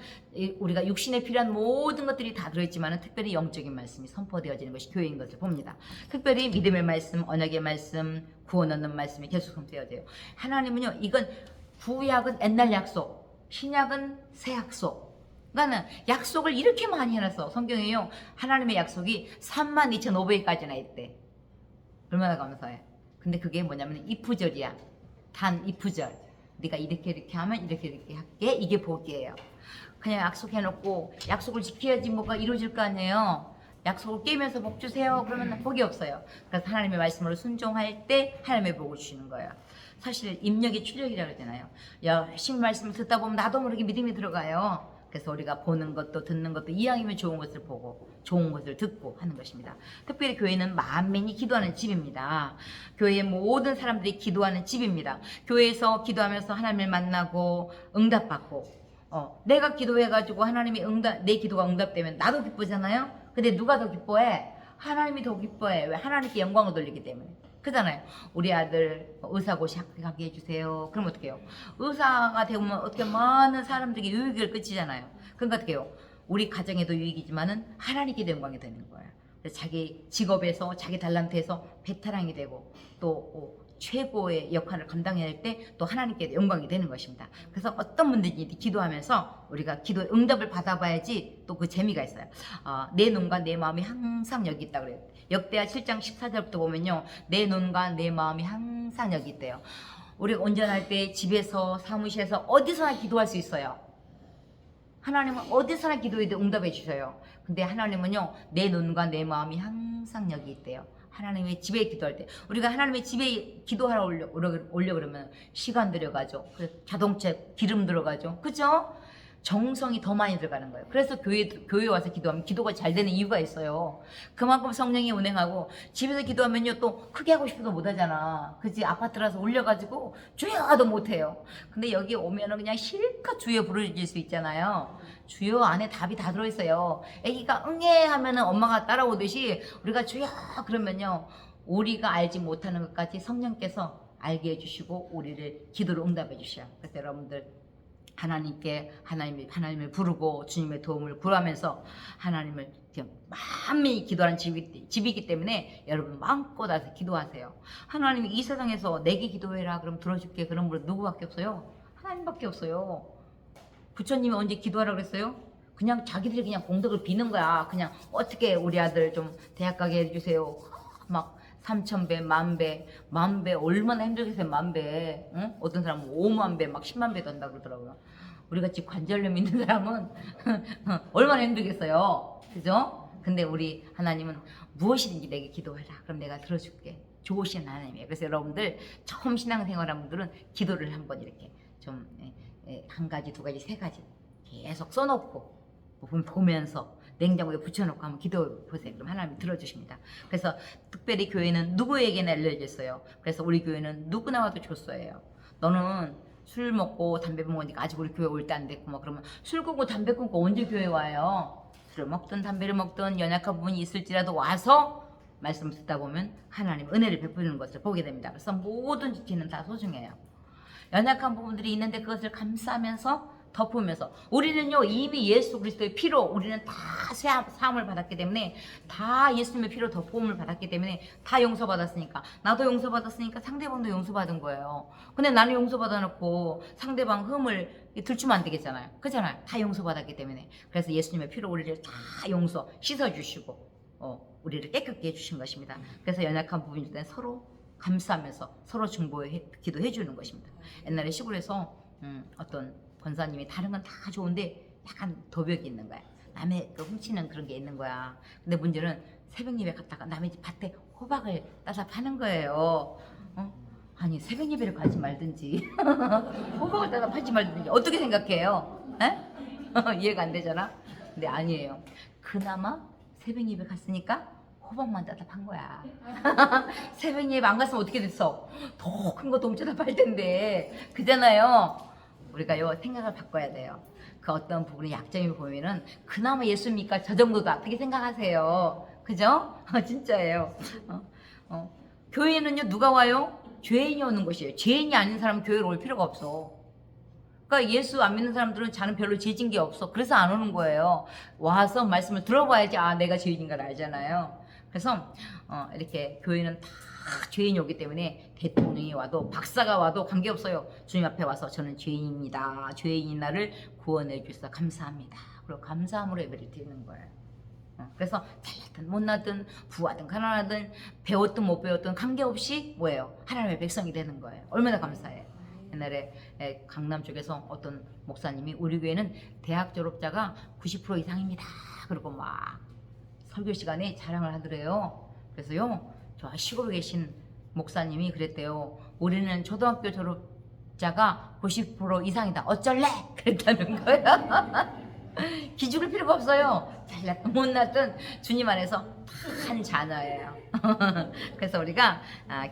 우리가 육신에 필요한 모든 것들이 다 들어있지만 특별히 영적인 말씀이 선포되어지는 것이 교회인 것을 봅니다. 특별히 믿음의 말씀, 언약의 말씀, 구원 얻는 말씀이 계속 선포되어져요. 하나님은요, 이건 구약은 옛날 약속, 신약은 새 약속. 그러니까 약속을 이렇게 많이 해놨어. 성경에요. 하나님의 약속이 32,500까지나 있대. 얼마나 감사해. 근데 그게 뭐냐면 이프절이야. 단 이프절. 네가 이렇게 하면 이렇게 할게. 이게 복이에요. 그냥 약속해놓고 약속을 지켜야지 뭐가 이루어질 거 아니에요. 약속을 깨면서 복 주세요. 그러면 복이 없어요. 그래서 하나님의 말씀으로 순종할 때 하나님의 복을 주시는 거예요. 사실 입력이 출력이라고 그러잖아요. 열심히 말씀을 듣다 보면 나도 모르게 믿음이 들어가요. 그래서 우리가 보는 것도 듣는 것도 이왕이면 좋은 것을 보고 좋은 것을 듣고 하는 것입니다. 특별히 교회는 만민이 기도하는 집입니다. 교회의 모든 사람들이 기도하는 집입니다. 교회에서 기도하면서 하나님을 만나고 응답받고 내가 기도해가지고 하나님이 내 기도가 응답되면 나도 기쁘잖아요. 근데 누가 더 기뻐해? 하나님이 더 기뻐해. 왜? 하나님께 영광을 돌리기 때문에. 그잖아요. 우리 아들 의사고시 합격하게 해주세요. 그럼 어떻게 해요? 의사가 되면 어떻게 많은 사람들에게 유익을 끼치잖아요. 그러니까 어떻게 해요? 우리 가정에도 유익이지만은 하나님께 영광이 되는 거예요. 그래서 자기 직업에서 자기 달란트에서 베테랑이 되고 또 최고의 역할을 감당해야 할 때 또 하나님께 영광이 되는 것입니다. 그래서 어떤 분들이 기도하면서 우리가 기도의 응답을 받아봐야지 또 그 재미가 있어요. 내 눈과 내 마음이 항상 여기 있다 그래요. 역대하 7장 14절부터 보면요. 내 눈과 내 마음이 항상 여기 있대요. 우리가 온전할 때 집에서 사무실에서 어디서나 기도할 수 있어요. 하나님은 어디서나 기도해도 응답해 주셔요. 근데 하나님은요. 내 눈과 내 마음이 항상 여기 있대요. 하나님의 집에 기도할 때 우리가 하나님의 집에 기도하러 올려 그러면 시간 들어가죠. 자동차 기름 들어가죠. 그죠? 정성이 더 많이 들어가는 거예요. 그래서 교회 와서 기도하면 기도가 잘 되는 이유가 있어요. 그만큼 성령이 운행하고 집에서 기도하면요 또 크게 하고 싶어도 못 하잖아. 그치? 아파트라서 올려가지고 주여도 못 해요. 근데 여기 오면은 그냥 실컷 주여 부르질 수 있잖아요. 주여 안에 답이 다 들어있어요. 애기가 응애 하면은 엄마가 따라오듯이 우리가 주여 그러면요 우리가 알지 못하는 것까지 성령께서 알게 해주시고 우리를 기도로 응답해 주셔요. 그래서 여러분들 하나님을 부르고 주님의 도움을 구하면서 하나님을 만민이 기도하는 집이기 때문에 여러분 마음껏 와서 기도하세요. 하나님이 이 세상에서 내게 기도해라 그럼 들어줄게 그런 분 누구밖에 없어요? 하나님밖에 없어요. 부처님이 언제 기도하라 그랬어요? 그냥 자기들이 그냥 공덕을 비는 거야. 그냥 어떻게 우리 아들 좀 대학 가게 해주세요. 막 3,000배, 만배 얼마나 힘들겠어요. 만배. 응? 어떤 사람은 5만 배, 막 10만 배도 한다 그러더라고요. 우리같이 관절염 있는 사람은 얼마나 힘들겠어요. 그죠? 근데 우리 하나님은 무엇이든지 내게 기도해라. 그럼 내가 들어줄게. 좋으신 하나님이에요. 그래서 여러분들 처음 신앙생활한 분들은 기도를 한번 이렇게 좀 한 가지, 두 가지, 세 가지 계속 써놓고 보면서 냉장고에 붙여놓고 한번 기도해 보세요. 그럼 하나님이 들어주십니다. 그래서 특별히 교회는 누구에게나 알려졌어요. 그래서 우리 교회는 누구나 와도 줬어요. 너는 술 먹고 담배 먹으니까 아직 우리 교회 올 때 안 됐고 막 그러면 술 끊고 담배 끊고 언제 교회 와요? 술을 먹든 담배를 먹든 연약한 부분이 있을지라도 와서 말씀을 듣다 보면 하나님 은혜를 베푸는 것을 보게 됩니다. 그래서 모든 지체는 다 소중해요. 연약한 부분들이 있는데 그것을 감싸면서 덮으면서 우리는요 이미 예수 그리스도의 피로 우리는 다 사함을 받았기 때문에 다 예수님의 피로 덮음을 받았기 때문에 다 용서받았으니까 나도 용서받았으니까 상대방도 용서받은 거예요. 근데 나는 용서받아 놓고 상대방 흠을 들추면 안 되겠잖아요. 그렇잖아요. 다 용서받았기 때문에. 그래서 예수님의 피로 우리를 다 씻어주시고 우리를 깨끗게 해주신 것입니다. 그래서 연약한 부분일 때는 서로 감싸면서 서로 기도해 주는 것입니다. 옛날에 시골에서 어떤 권사님이 다른 건 다 좋은데 약간 도벽이 있는 거야. 남의 그 훔치는 그런 게 있는 거야. 근데 문제는 새벽 예배 갔다가 남의 집 밭에 호박을 따서 파는 거예요. 아니 새벽 예배를 가지 말든지 호박을 따서 팔지 말든지 어떻게 생각해요? 이해가 안 되잖아. 근데 아니에요. 그나마 새벽 예배 갔으니까 호박만 따다 판 거야. 새벽 예배 안 갔으면 어떻게 됐어? 더 큰 것도 훔쳐다 팔 텐데. 그잖아요. 우리가요 생각을 바꿔야 돼요. 그 어떤 부분의 약점이 보면은 그나마 예수 믿니까 저 정도다. 어떻게 생각하세요? 그죠? 진짜예요. 어, 교회는요 누가 와요? 죄인이 오는 것이에요. 죄인이 아닌 사람은 교회로 올 필요가 없어. 그러니까 예수 안 믿는 사람들은 자는 별로 죄진 게 없어. 그래서 안 오는 거예요. 와서 말씀을 들어봐야지 아 내가 죄인인 걸 알잖아요. 그래서 이렇게 교회는 다 죄인이 오기 때문에 대통령이 와도 박사가 와도 관계없어요. 주님 앞에 와서 저는 죄인입니다. 죄인인 나를 구원해 주셔서 감사합니다. 그리고 감사함으로 예배를 드리는 거예요. 그래서 잘났든 못나든 부하든 가난하든 배웠든 못 배웠든 관계없이 뭐예요? 하나님의 백성이 되는 거예요. 얼마나 감사해요. 옛날에 강남 쪽에서 어떤 목사님이 우리 교회는 대학 졸업자가 90% 이상입니다. 그리고 막 설교 시간에 자랑을 하더래요. 그래서요 저 시골에 계신 목사님이 그랬대요. 우리는 초등학교 졸업자가 90% 이상이다. 어쩔래? 그랬다는 거예요. 기죽을 필요가 없어요. 잘났든 못났든 주님 안에서 한 자녀예요. 그래서 우리가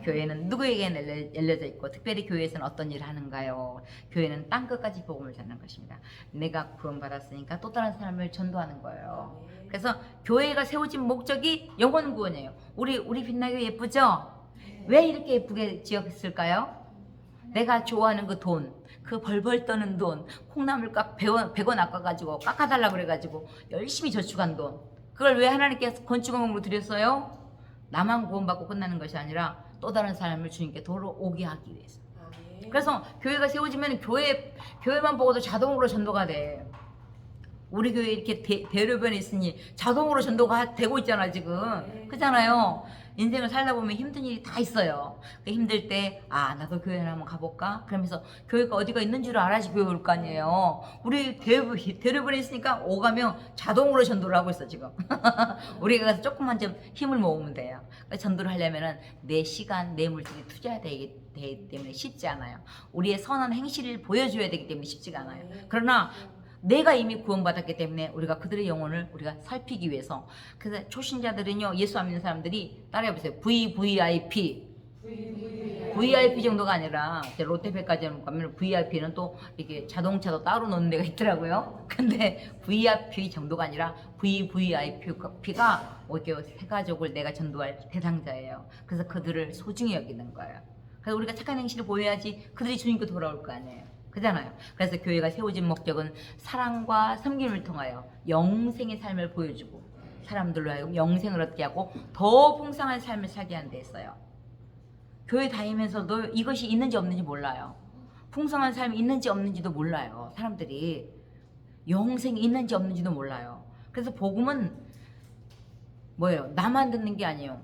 교회는 누구에게 열려져 있고 특별히 교회에서는 어떤 일을 하는가요? 교회는 땅끝까지 복음을 전하는 것입니다. 내가 구원받았으니까 또 다른 사람을 전도하는 거예요. 그래서 교회가 세워진 목적이 영혼 구원이에요. 우리 빛나게 예쁘죠? 왜 이렇게 예쁘게 지었을까요? 내가 좋아하는 그 돈, 그 벌벌 떠는 돈, 콩나물 깎 100원 아까가지고 깎아달라고 그래가지고 열심히 저축한 돈, 그걸 왜 하나님께 건축원금으로 드렸어요? 나만 구원받고 끝나는 것이 아니라 또 다른 사람을 주님께 돌아오게 하기 위해서. 그래서 교회가 세워지면 교회만 보고도 자동으로 전도가 돼. 우리 교회 이렇게 대로변에 있으니 자동으로 전도가 되고 있잖아 지금. 그렇잖아요. 인생을 살다 보면 힘든 일이 다 있어요. 힘들 때 나도 교회를 한번 가볼까? 그러면서 교회가 어디가 있는 줄 알아야지 교회 올 거 아니에요. 우리 대로변에 있으니까 오가면 자동으로 전도를 하고 있어 지금. 우리가 가서 조금만 좀 힘을 모으면 돼요. 전도를 하려면은 내 시간, 내 물질이 투자해야 되기 때문에 쉽지 않아요. 우리의 선한 행실을 보여줘야 되기 때문에 쉽지가 않아요. 그러나 내가 이미 구원받았기 때문에 우리가 그들의 영혼을 우리가 살피기 위해서. 그래서 초신자들은요 예수 안 믿는 사람들이 따라해보세요. VVIP 정도가 아니라 롯데백화점 가면 VIP는 또 이렇게 자동차도 따로 놓는 데가 있더라고요. 근데 VIP 정도가 아니라 VVIP가 새 가족을 내가 전도할 대상자예요. 그래서 그들을 소중히 여기는 거예요. 그래서 우리가 착한 행실을 보여야지 그들이 주님께 돌아올 거 아니에요. 그잖아요. 그래서 교회가 세워진 목적은 사랑과 섬김을 통하여 영생의 삶을 보여주고 사람들로 하여금 영생을 얻게 하고 더 풍성한 삶을 살게 하는 데 있어요. 교회 다니면서도 이것이 있는지 없는지 몰라요. 풍성한 삶이 있는지 없는지도 몰라요. 사람들이 영생이 있는지 없는지도 몰라요. 그래서 복음은 뭐예요? 나만 듣는 게 아니에요.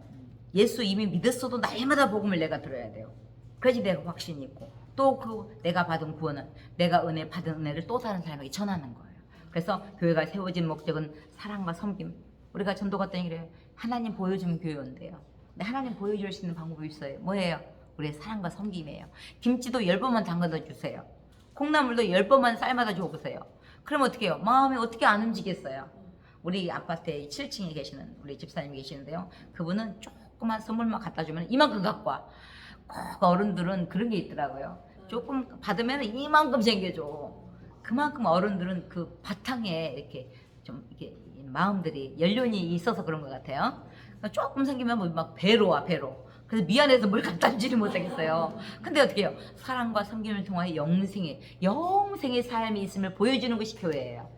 예수 이미 믿었어도 날마다 복음을 내가 들어야 돼요. 그래야지 내가 확신이 있고 또 그 내가 받은 구원은 내가 받은 은혜를 또 다른 사람에게 전하는 거예요. 그래서 교회가 세워진 목적은 사랑과 섬김. 우리가 전도 갔더니 그래요. 하나님 보여주면 교회 온대요. 근데 하나님 보여줄 수 있는 방법이 있어요. 뭐예요? 우리의 사랑과 섬김이에요. 김치도 10번만 담가다 주세요. 콩나물도 10번만 삶아다 줘보세요. 그럼 어떻게 해요? 마음이 어떻게 안 움직였어요? 우리 아파트에 7층에 계시는 우리 집사님이 계시는데요. 그분은 조그만 선물만 갖다 주면 이만큼 갖고 와. 꼭 어른들은 그런 게 있더라고요. 조금 받으면 이만큼 챙겨줘. 그만큼 어른들은 그 바탕에 이렇게 좀 이렇게 마음들이 연륜이 있어서 그런 것 같아요. 그러니까 조금 생기면 막 배로 와 배로. 그래서 미안해서 뭘 갖다 주지를 못하겠어요. 근데 어떻게 해요? 사랑과 섬김을 통하여 영생의 삶이 있음을 보여주는 것이 교회예요.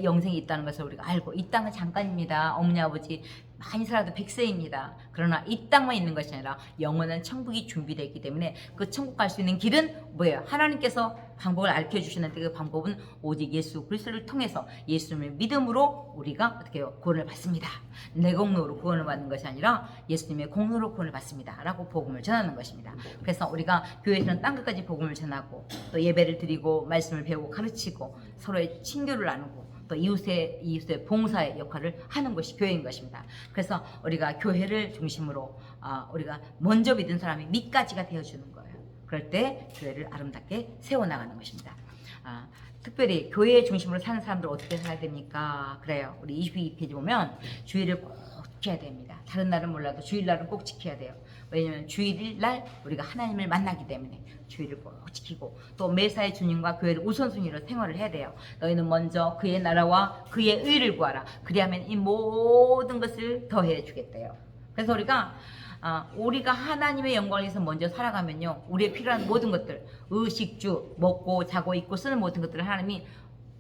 영생이 있다는 것을 우리가 알고 이 땅은 잠깐입니다. 어머니 아버지 많이 살아도 100세입니다. 그러나 이 땅만 있는 것이 아니라 영원한 천국이 준비되어 있기 때문에 그 천국 갈 수 있는 길은 뭐예요? 하나님께서 방법을 알려주시는데 그 방법은 오직 예수 그리스도를 통해서 예수님을 믿음으로 우리가 어떻게 해요? 구원을 받습니다. 내 공로로 구원을 받는 것이 아니라 예수님의 공로로 구원을 받습니다. 라고 복음을 전하는 것입니다. 그래서 우리가 교회에서는 땅끝까지 복음을 전하고 또 예배를 드리고 말씀을 배우고 가르치고 서로의 친교를 나누고 또 이웃의 봉사의 역할을 하는 것이 교회인 것입니다. 그래서 우리가 교회를 중심으로 우리가 먼저 믿은 사람이 밑가지가 되어주는 거예요. 그럴 때 교회를 아름답게 세워나가는 것입니다. 특별히 교회 중심으로 사는 사람들 어떻게 살아야 됩니까? 그래요. 우리 22페이지 보면 주일을 꼭 지켜야 됩니다. 다른 날은 몰라도 주일날은 꼭 지켜야 돼요. 왜냐면 주일일 날 우리가 하나님을 만나기 때문에 주일을 꼭 지키고 또 매사에 주님과 교회를 우선순위로 생활을 해야 돼요. 너희는 먼저 그의 나라와 그의 의를 구하라. 그리하면 이 모든 것을 더해 주겠대요. 그래서 우리가 하나님의 영광을 위해서 먼저 살아가면요, 우리의 필요한 모든 것들, 의식주, 먹고 자고 입고 쓰는 모든 것들을 하나님이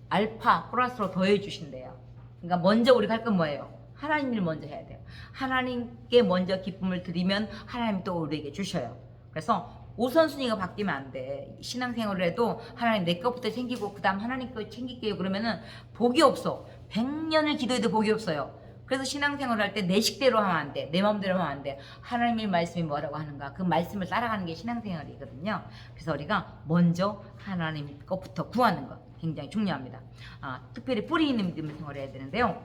알파 플러스로 더해 주신대요. 그러니까 먼저 우리가 할 건 뭐예요? 하나님을 먼저 해야 돼요. 하나님께 먼저 기쁨을 드리면 하나님 또 우리에게 주셔요. 그래서 우선순위가 바뀌면 안 돼. 신앙생활을 해도 하나님 내 것부터 챙기고 그 다음 하나님 거 챙길게요 그러면은 복이 없어. 100년을 기도해도 복이 없어요. 그래서 신앙생활을 할 때 내 식대로 하면 안 돼. 내 마음대로 하면 안 돼. 하나님의 말씀이 뭐라고 하는가, 그 말씀을 따라가는 게 신앙생활이거든요. 그래서 우리가 먼저 하나님 것부터 구하는 것 굉장히 중요합니다. 특별히 뿌리 있는 믿음의 생활을 해야 되는데요.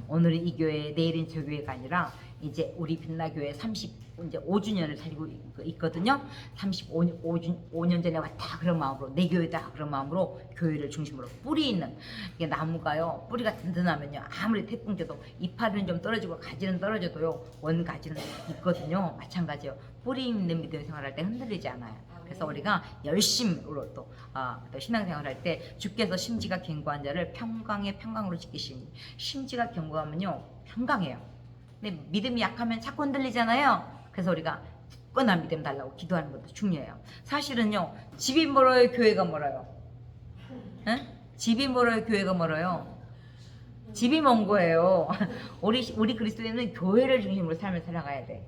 오늘은 이 교회, 내일은 저 교회가 아니라 이제 우리 빛나교회 35주년을 살고 있거든요. 35년 전에 왔다 그런 마음으로, 내 교회다 그런 마음으로 교회를 중심으로 뿌리 있는, 이게 나무가요, 뿌리가 든든하면요, 아무리 태풍 져도 이파리는 좀 떨어지고 가지는 떨어져도요, 원 가지는 있거든요. 마찬가지요. 뿌리 있는 믿음의 생활할 때 흔들리지 않아요. 그래서 우리가 열심으로 또 신앙생활 할 때 주께서 심지가 견고한 자를 평강의 평강으로 지키시니, 심지가 견고하면요 평강해요. 근데 믿음이 약하면 자꾸 흔들리잖아요. 그래서 우리가 굳건한 믿음 달라고 기도하는 것도 중요해요. 사실은요, 집이 멀어요, 교회가 멀어요? 응? 집이 멀어요, 교회가 멀어요? 집이 먼 거예요. 우리 그리스도인은 교회를 중심으로 삶을 살아가야 돼.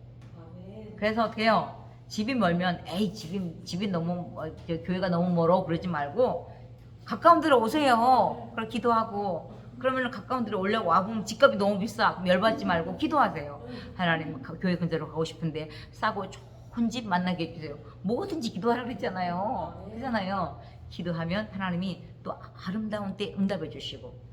그래서 어떻게 해요? 집이 멀면 에이 집이 너무 교회가 너무 멀어 그러지 말고 가까운 데로 오세요. 그럼 기도하고, 그러면 가까운 데로 오려고 와보면 집값이 너무 비싸. 그럼 열받지 말고 기도하세요. 하나님, 교회 근처로 가고 싶은데 싸고 좋은 집 만나게 해주세요. 뭐든지 기도하라고 그랬잖아요. 그렇잖아요. 기도하면 하나님이 또 아름다운 때 응답해 주시고,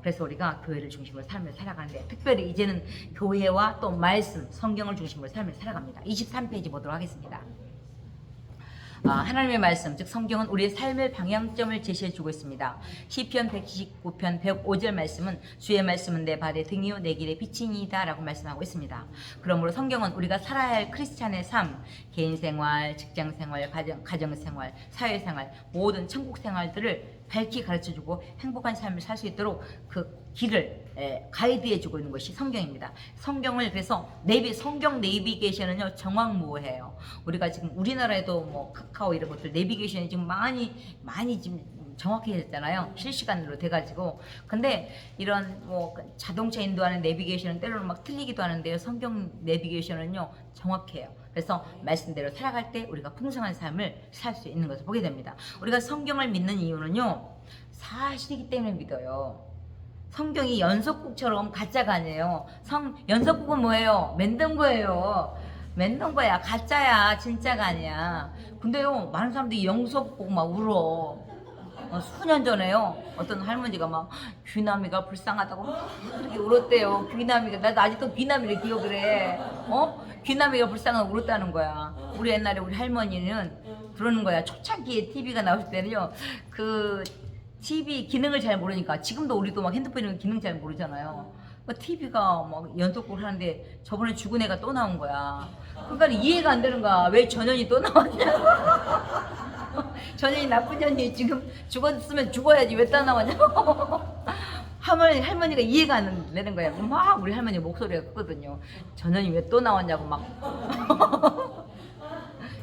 그래서 우리가 교회를 중심으로 삶을 살아가는데, 특별히 이제는 교회와 또 말씀, 성경을 중심으로 삶을 살아갑니다. 23페이지 보도록 하겠습니다. 하나님의 말씀, 즉 성경은 우리의 삶의 방향점을 제시해주고 있습니다. 시편 129편 105절 말씀은 주의 말씀은 내 발의 등이요 내 길의 빛이니이다 라고 말씀하고 있습니다. 그러므로 성경은 우리가 살아야 할 크리스찬의 삶, 개인생활, 직장생활, 가정생활, 사회생활, 모든 천국생활들을 밝히 가르쳐주고 행복한 삶을 살 수 있도록 그 길을 가이드해주고 있는 것이 성경입니다. 성경을 그래서 성경 내비게이션은요 정확무해요. 우리가 지금 우리나라에도 뭐 카카오 이런 것들 내비게이션이 지금 많이 지금 정확해졌잖아요. 실시간으로 돼가지고. 근데 이런 뭐 자동차 인도하는 내비게이션은 때로는 막 틀리기도 하는데요. 성경 내비게이션은요 정확해요. 그래서 말씀대로 살아갈 때 우리가 풍성한 삶을 살 수 있는 것을 보게 됩니다. 우리가 성경을 믿는 이유는요, 사실이기 때문에 믿어요. 성경이 연속국처럼 가짜가 아니에요. 연속국은 뭐예요? 만든 거예요. 만든 거야. 가짜야. 진짜가 아니야. 근데요, 많은 사람들이 연속국 막 울어. 수년 전에요, 어떤 할머니가 막 귀나미가 불쌍하다고 막 그렇게 울었대요. 귀나미가, 나도 아직도 귀나미를 기억을 해. 귀나미가 불쌍하고 울었다는 거야. 우리 옛날에 우리 할머니는 그러는 거야. 초창기에 TV가 나올 때는요, 그 TV 기능을 잘 모르니까, 지금도 우리도 막 핸드폰이면 기능 잘 모르잖아요. TV가 막 연속극을 하는데 저번에 죽은 애가 또 나온 거야. 그러니까 이해가 안 되는 거야. 왜 전현이 또 나왔냐. 전현이 나쁜 년이 지금 죽었으면 죽어야지 왜 또 나왔냐고. 할머니가 이해가 안 되는 거야. 막 우리 할머니 목소리가 크거든요. 전현이 왜 또 나왔냐고 막.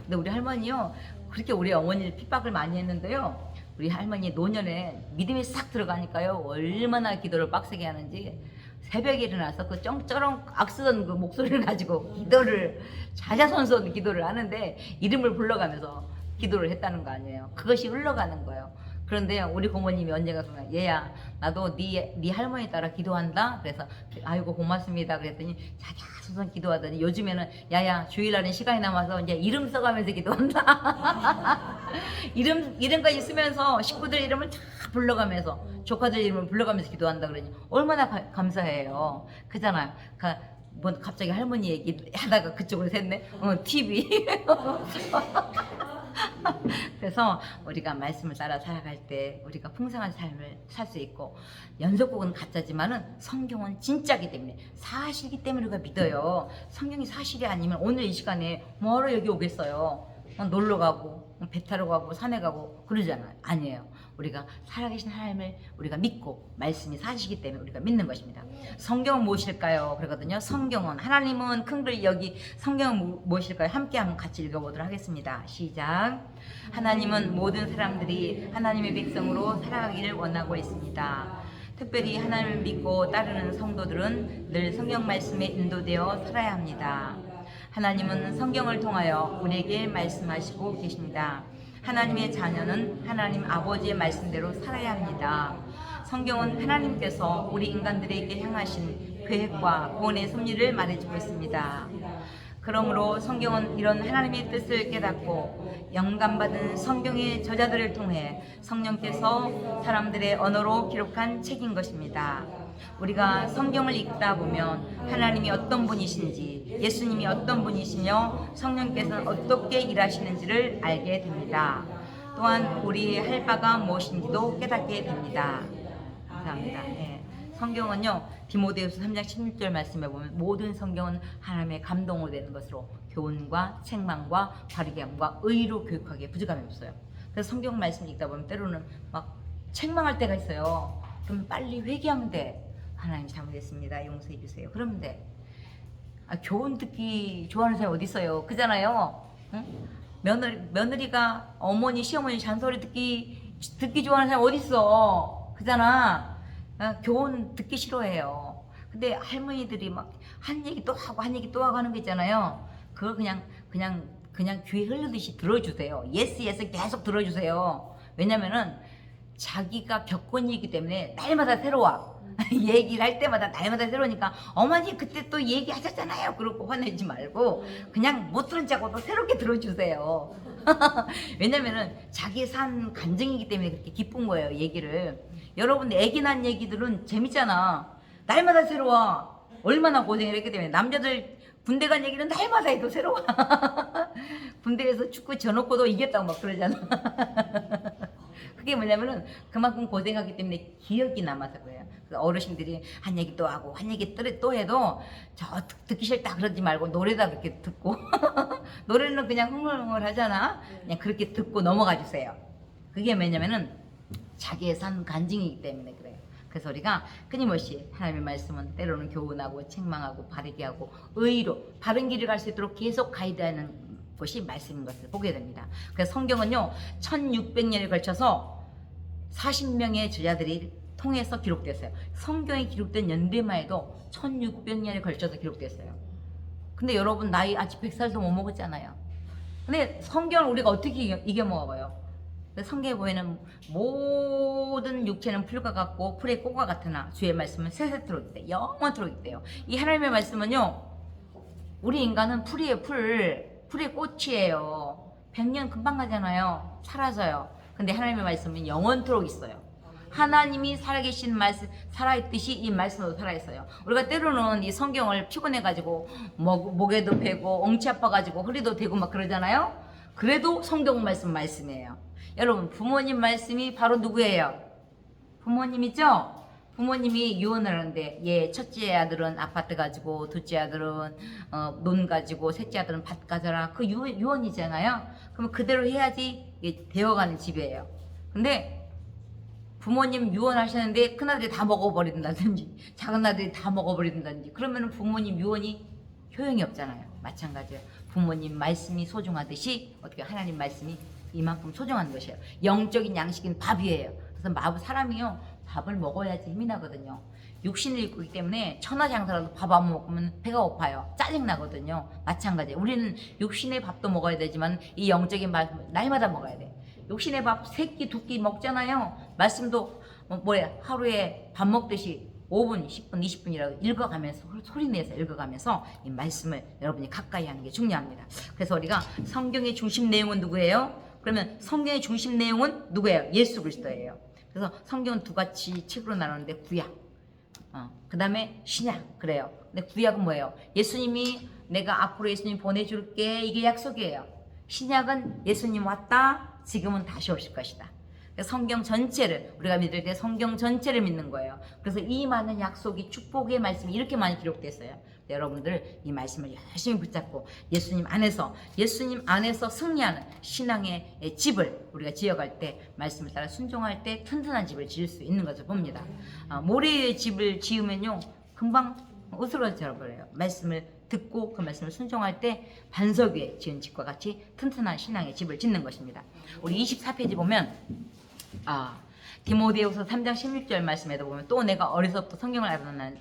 근데 우리 할머니요, 그렇게 우리 어머니를 핍박을 많이 했는데요, 우리 할머니 노년에 믿음이 싹 들어가니까요, 얼마나 기도를 빡세게 하는지, 새벽에 일어나서 그 쩡쩌렁 악쓰던 그 목소리를 가지고 기도를, 자자손손 기도를 하는데, 이름을 불러가면서 기도를 했다는 거 아니에요. 그것이 흘러가는 거예요. 그런데 우리 고모님이 언젠가 그러면, 얘야 나도 네 할머니 따라 기도한다. 그래서 아이고 고맙습니다 그랬더니 자자손손 기도하더니, 요즘에는 야야 주일날은 시간이 남아서 이제 이름 써가면서 기도한다. 이름까지 쓰면서 식구들 이름을 다 불러가면서, 조카들 이름을 불러가면서 기도한다. 그러니 얼마나 감사해요. 그잖아요. 뭐 갑자기 할머니 얘기 하다가 그쪽으로 샜네. TV. 그래서 우리가 말씀을 따라 살아갈 때 우리가 풍성한 삶을 살 수 있고, 연속곡은 가짜지만은 성경은 진짜기 때문에, 사실이기 때문에 우리가 믿어요. 성경이 사실이 아니면 오늘 이 시간에 뭐하러 여기 오겠어요? 놀러 가고 배 타러 가고 산에 가고 그러잖아요. 아니에요. 우리가 살아계신 하나님을 우리가 믿고 말씀이 사실이기 때문에 우리가 믿는 것입니다. 성경은 무엇일까요? 그러거든요. 성경은, 하나님은 큰 글 여기, 성경은 무엇일까요? 함께 한번 같이 읽어보도록 하겠습니다. 시작. 하나님은 모든 사람들이 하나님의 백성으로 살아가기를 원하고 있습니다. 특별히 하나님을 믿고 따르는 성도들은 늘 성경 말씀에 인도되어 살아야 합니다. 하나님은 성경을 통하여 우리에게 말씀하시고 계십니다. 하나님의 자녀는 하나님 아버지의 말씀대로 살아야 합니다. 성경은 하나님께서 우리 인간들에게 향하신 계획과 구원의 섭리를 말해주고 있습니다. 그러므로 성경은 이런 하나님의 뜻을 깨닫고 영감받은 성경의 저자들을 통해 성령께서 사람들의 언어로 기록한 책인 것입니다. 우리가 성경을 읽다 보면 하나님이 어떤 분이신지, 예수님이 어떤 분이시며 성령께서는 어떻게 일하시는지를 알게 됩니다. 또한 우리의 할 바가 무엇인지도 깨닫게 됩니다. 감사합니다. 네. 성경은요, 디모데후서 3장 16절 말씀에 보면 모든 성경은 하나님의 감동으로 되는 것으로 교훈과 책망과 바르게 함과 의로 교육하기에 부족함이 없어요. 그래서 성경 말씀 읽다 보면 때로는 막 책망할 때가 있어요. 그럼 빨리 회개하면 돼. 하나님 잘못했습니다. 용서해 주세요. 그러면 돼. 교훈 듣기 좋아하는 사람이 어디 있어요? 그잖아요. 응? 며느리가 어머니, 시어머니 잔소리 듣기 좋아하는 사람이 어디 있어? 그잖아. 교훈 듣기 싫어해요. 근데 할머니들이 막 한 얘기 또 하고 한 얘기 또 하고 하는 거 있잖아요. 그걸 그냥 귀에 흘르듯이 들어주세요. 예스 계속 들어주세요. 왜냐면은 자기가 겪은 일이기 때문에 날마다 새로워. 얘기를 할 때마다 날마다 새로우니까 어머니 그때 또 얘기하셨잖아요. 그러고 화내지 말고 그냥 못 들은 척하고 또 새롭게 들어주세요. 왜냐면은 자기 산 간증이기 때문에 그렇게 기쁜 거예요. 얘기를. 여러분 애기 난 얘기들은 재밌잖아. 날마다 새로워. 얼마나 고생을 했기 때문에. 남자들 군대 간 얘기는 날마다 해도 새로워. 군대에서 축구 져놓고도 이겼다고 막 그러잖아. 그게 뭐냐면은 그만큼 고생하기 때문에 기억이 남아서 그래요. 그래서 어르신들이 한 얘기 또 하고 한 얘기 또 해도 저 듣기 싫다 그러지 말고 노래다 그렇게 듣고 노래는 그냥 흥얼흥얼 하잖아. 그냥 그렇게 듣고 넘어가 주세요. 그게 뭐냐면은 자기의 산 간증이기 때문에 그래요. 그래서 우리가 끊임없이 하나님의 말씀은 때로는 교훈하고 책망하고 바르게 하고 의로 바른 길을 갈 수 있도록 계속 가이드하는 것이 말씀인 것을 보게 됩니다. 그래서 성경은요 1600년에 걸쳐서 40명의 저자들이 통해서 기록됐어요. 성경이 기록된 연대만 해도 1600년에 걸쳐서 기록됐어요. 근데 여러분 나이 아직 100살도 못 먹었잖아요. 근데 성경을 우리가 어떻게 이겨 먹어요? 성경에 보이는 모든 육체는 풀과 같고 풀의 꽃과 같으나 주의 말씀은 세세토록 있대. 영원토록 있대요. 이 하나님의 말씀은요 우리 인간은 풀이에요. 풀의 꽃이에요. 100년 금방 가잖아요. 사라져요. 근데 하나님의 말씀은 영원토록 있어요. 하나님이 살아계신 말씀, 살아있듯이 이 말씀도 살아있어요. 우리가 때로는 이 성경을 피곤해가지고 목에도 베고 엉치 아파가지고 허리도 대고 막 그러잖아요. 그래도 성경 말씀이에요. 여러분 부모님 말씀이 바로 누구예요? 부모님이죠? 부모님이 유언을 하는데 첫째 아들은 아파트 가지고 둘째 아들은 논 가지고 셋째 아들은 밭 가져라. 그 유언이잖아요. 그러면 그대로 해야지 되어가는 집이에요. 근데 부모님 유언하셨는데 큰아들이 다 먹어버린다든지 작은아들이 다 먹어버린다든지 그러면 부모님 유언이 효용이 없잖아요. 마찬가지예요. 부모님 말씀이 소중하듯이 어떻게 하나님 말씀이 이만큼 소중한 것이에요. 영적인 양식인 밥이에요. 그래서 사람이요 밥을 먹어야지 힘이 나거든요. 육신을 입고 있기 때문에 천하장사라도 밥 안 먹으면 배가 고파요. 짜증나거든요. 마찬가지예요. 우리는 육신의 밥도 먹어야 되지만 이 영적인 밥 날마다 먹어야 돼. 육신의 밥 3끼 2끼 먹잖아요. 말씀도 하루에 밥 먹듯이 5분, 10분, 20분이라도 읽어가면서 소리내서 읽어가면서 이 말씀을 여러분이 가까이 하는 게 중요합니다. 그래서 우리가 성경의 중심 내용은 누구예요? 그러면 성경의 중심 내용은 누구예요? 예수 그리스도예요. 그래서 성경은 두 가지 책으로 나누는데 구약, 그 다음에 신약 그래요. 근데 구약은 뭐예요? 예수님이 내가 앞으로 예수님 보내줄게 이게 약속이에요. 신약은 예수님 왔다, 지금은 다시 오실 것이다. 성경 전체를, 우리가 믿을 때 성경 전체를 믿는 거예요. 그래서 이 많은 약속이, 축복의 말씀이 이렇게 많이 기록됐어요. 여러분들 이 말씀을 열심히 붙잡고 예수님 안에서 승리하는 신앙의 집을 우리가 지어갈 때, 말씀을 따라 순종할 때 튼튼한 집을 지을 수 있는 것을 봅니다. 모래의 집을 지으면요 금방 으스러져 버려요. 말씀을 듣고 그 말씀을 순종할 때 반석 위에 지은 집과 같이 튼튼한 신앙의 집을 짓는 것입니다. 우리 24페이지 보면 디모데후서 3장 16절 말씀에도 보면, 또 내가 어려서부터 성경을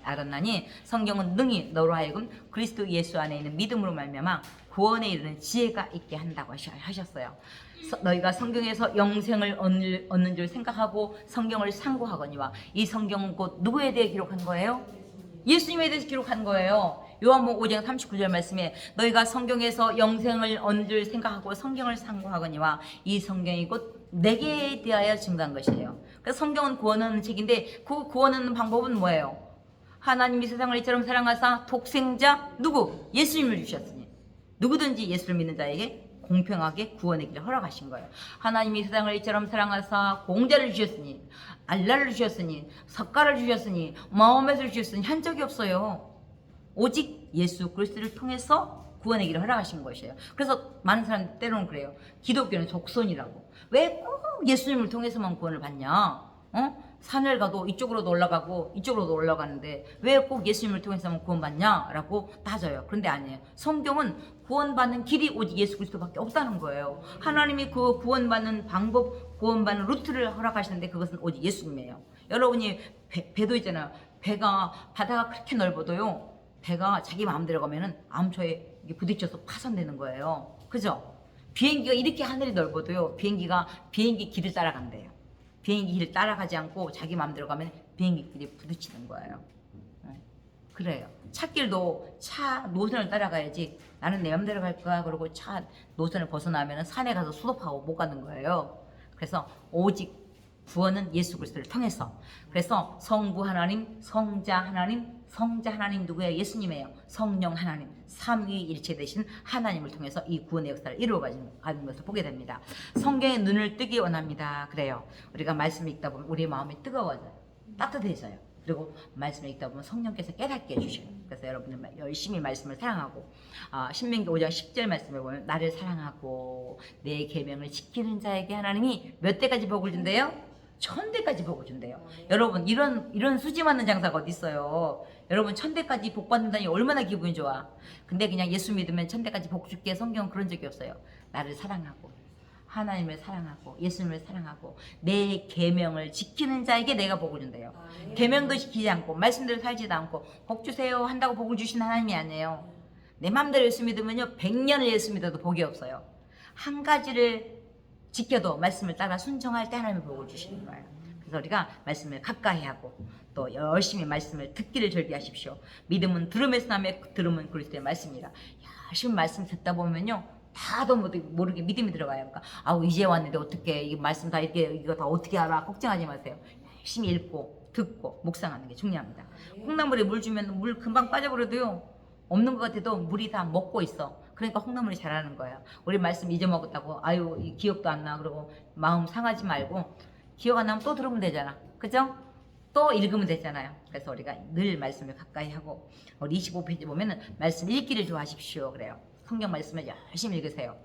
알았나니 성경은 능히 너로 하여금 그리스도 예수 안에 있는 믿음으로 말미암아 구원에 이르는 지혜가 있게 한다고 하셨어요. 너희가 성경에서 영생을 얻는 줄 생각하고 성경을 상고하거니와, 이 성경은 곧 누구에 대해 기록한 거예요? 예수님에 대해서 기록한 거예요. 요한복음 5장 39절 말씀에 너희가 성경에서 영생을 얻는 줄 생각하고 성경을 상고하거니와, 이 성경이 곧 내게 대하여 증거한 것이에요. 그래서 성경은 구원하는 책인데, 그 구원하는 방법은 뭐예요? 하나님이 세상을 이처럼 사랑하사 독생자 누구? 예수님을 주셨으니 누구든지 예수를 믿는 자에게 공평하게 구원의 길을 허락하신 거예요. 하나님이 세상을 이처럼 사랑하사 공자를 주셨으니, 알라를 주셨으니, 석가를 주셨으니, 마호멧을 주셨으니 한 적이 없어요. 오직 예수 그리스도를 통해서 구원의 길을 허락하신 것이에요. 그래서 많은 사람들 때로는 그래요. 기독교는 적선이라고. 왜 꼭 예수님을 통해서만 구원을 받냐? 산을 가도 이쪽으로도 올라가고 이쪽으로도 올라가는데 왜 꼭 예수님을 통해서만 구원받냐? 라고 따져요. 그런데 아니에요. 성경은 구원받는 길이 오직 예수 그리스도밖에 없다는 거예요. 하나님이 그 구원받는 방법, 구원받는 루트를 허락하시는데 그것은 오직 예수님이에요. 여러분이 배도 있잖아요. 배가, 바다가 그렇게 넓어도요, 배가 자기 마음대로 가면은 암초에 부딪혀서 파손되는 거예요. 그죠? 비행기가 이렇게 하늘이 넓어도요, 비행기 길을 따라간대요. 비행기 길을 따라가지 않고 자기 마음대로 가면 비행기 길에 부딪히는 거예요. 그래요. 찻길도 차 노선을 따라가야지, 나는 내 맘대로 갈 거야 그러고 차 노선을 벗어나면 산에 가서 수도하고 못 가는 거예요. 그래서 오직 구원은 예수 그리스도를 통해서. 그래서 성부 하나님, 성자 하나님 누구예요? 예수님이에요. 성령 하나님, 삼위일체 되신 하나님을 통해서 이 구원의 역사를 이루어가는 것을 보게 됩니다. 성경의 눈을 뜨기 원합니다. 그래요. 우리가 말씀을 읽다 보면 우리 마음이 뜨거워져요. 따뜻해져요. 그리고 말씀을 읽다 보면 성령께서 깨닫게 해주셔요. 그래서 여러분은 열심히 말씀을 사랑하고, 신명기 5장 10절 말씀에 보면 나를 사랑하고 내 계명을 지키는 자에게 하나님이 몇 대까지 복을 준대요? 1000대까지 복을 준대요. 여러분, 이런 수지 맞는 장사가 어디 있어요? 여러분, 1000대까지 복 받는다니 얼마나 기분이 좋아. 근데 그냥 예수 믿으면 1000대까지 복 줄게, 성경은 그런 적이 없어요. 나를 사랑하고 하나님을 사랑하고 예수님을 사랑하고 내 계명을 지키는 자에게 내가 복을 준대요. 계명도 지키지 않고 말씀대로 살지도 않고 복 주세요 한다고 복을 주신 하나님이 아니에요. 내 맘대로 예수 믿으면요, 100년을 예수 믿어도 복이 없어요. 한 가지를 지켜도 말씀을 따라 순종할 때 하나님의 복을 주시는 거예요. 그래서 우리가 말씀을 가까이 하고 또 열심히 말씀을 듣기를 절비하십시오. 믿음은 들음에서 나며 들음은 그리스도의 말씀이라. 열심히 말씀 듣다 보면요, 다도 모르게 믿음이 들어가요. 그러니까 아우 이제 왔는데 어떻게 이 말씀 다 이거 다 어떻게 알아? 걱정하지 마세요. 열심히 읽고 듣고 묵상하는 게 중요합니다. 콩나물에 물 주면 물 금방 빠져버려도요, 없는 것 같아도 물이 다 먹고 있어. 그러니까 콩나물이 자라는 거예요. 우리 말씀 잊어먹었다고 아유 기억도 안 나 그러고 마음 상하지 말고, 기억 안 나면 또 들으면 되잖아. 그죠? 또 읽으면 되잖아요. 그래서 우리가 늘 말씀을 가까이 하고, 우리 25페이지 보면은 말씀 읽기를 좋아하십시오 그래요. 성경 말씀을 열심히 읽으세요.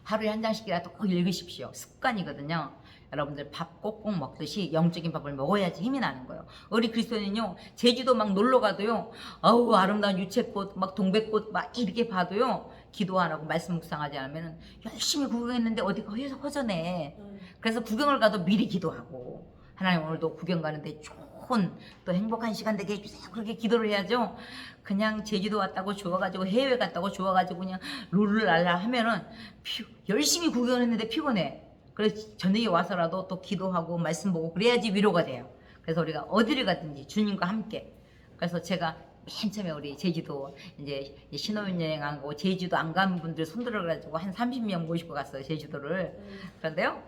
하루에 한 장씩이라도 꼭 읽으십시오. 습관이거든요. 여러분들 밥 꼭꼭 먹듯이 영적인 밥을 먹어야지 힘이 나는 거예요. 우리 그리스도인은요, 제주도 막 놀러 가도요, 아우 아름다운 유채꽃 막 동백꽃 막 이렇게 봐도요, 기도 안 하고 말씀 묵상하지 않으면 열심히 구경했는데 어디가 허전해. 그래서 구경을 가도 미리 기도하고, 하나님 오늘도 구경 가는데 좋은 또 행복한 시간 되게 해주세요. 그렇게 기도를 해야죠. 그냥 제주도 왔다고 좋아가지고 해외 갔다고 좋아가지고 그냥 룰루랄라 하면은 열심히 구경을 했는데 피곤해. 그래서 저녁에 와서라도 또 기도하고 말씀 보고 그래야지 위로가 돼요. 그래서 우리가 어디를 가든지 주님과 함께. 그래서 제가 맨 처음에 우리 제주도 이제 신혼여행하고 제주도 안 간 분들 손들어가지고 한 30명 모시고 갔어요, 제주도를. 그런데요,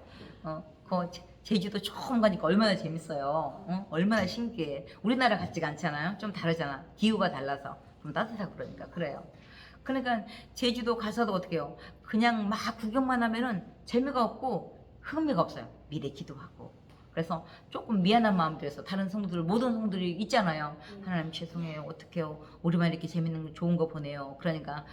그 제주도 처음 가니까 얼마나 재밌어요. 얼마나 신기해. 우리나라 같지가 않잖아요. 좀 다르잖아. 기후가 달라서 좀 따뜻하고 그러니까. 그래요. 그러니까 제주도 가서도 어떻게 해요? 그냥 막 구경만 하면은 재미가 없고 흥미가 없어요. 미리 기도하고. 그래서 조금 미안한 마음 들어서 다른 성도들 모든 성도들이 있잖아요. 하나님 죄송해요. 어떡해요. 우리만 이렇게 재밌는 좋은 거 보내요. 그러니까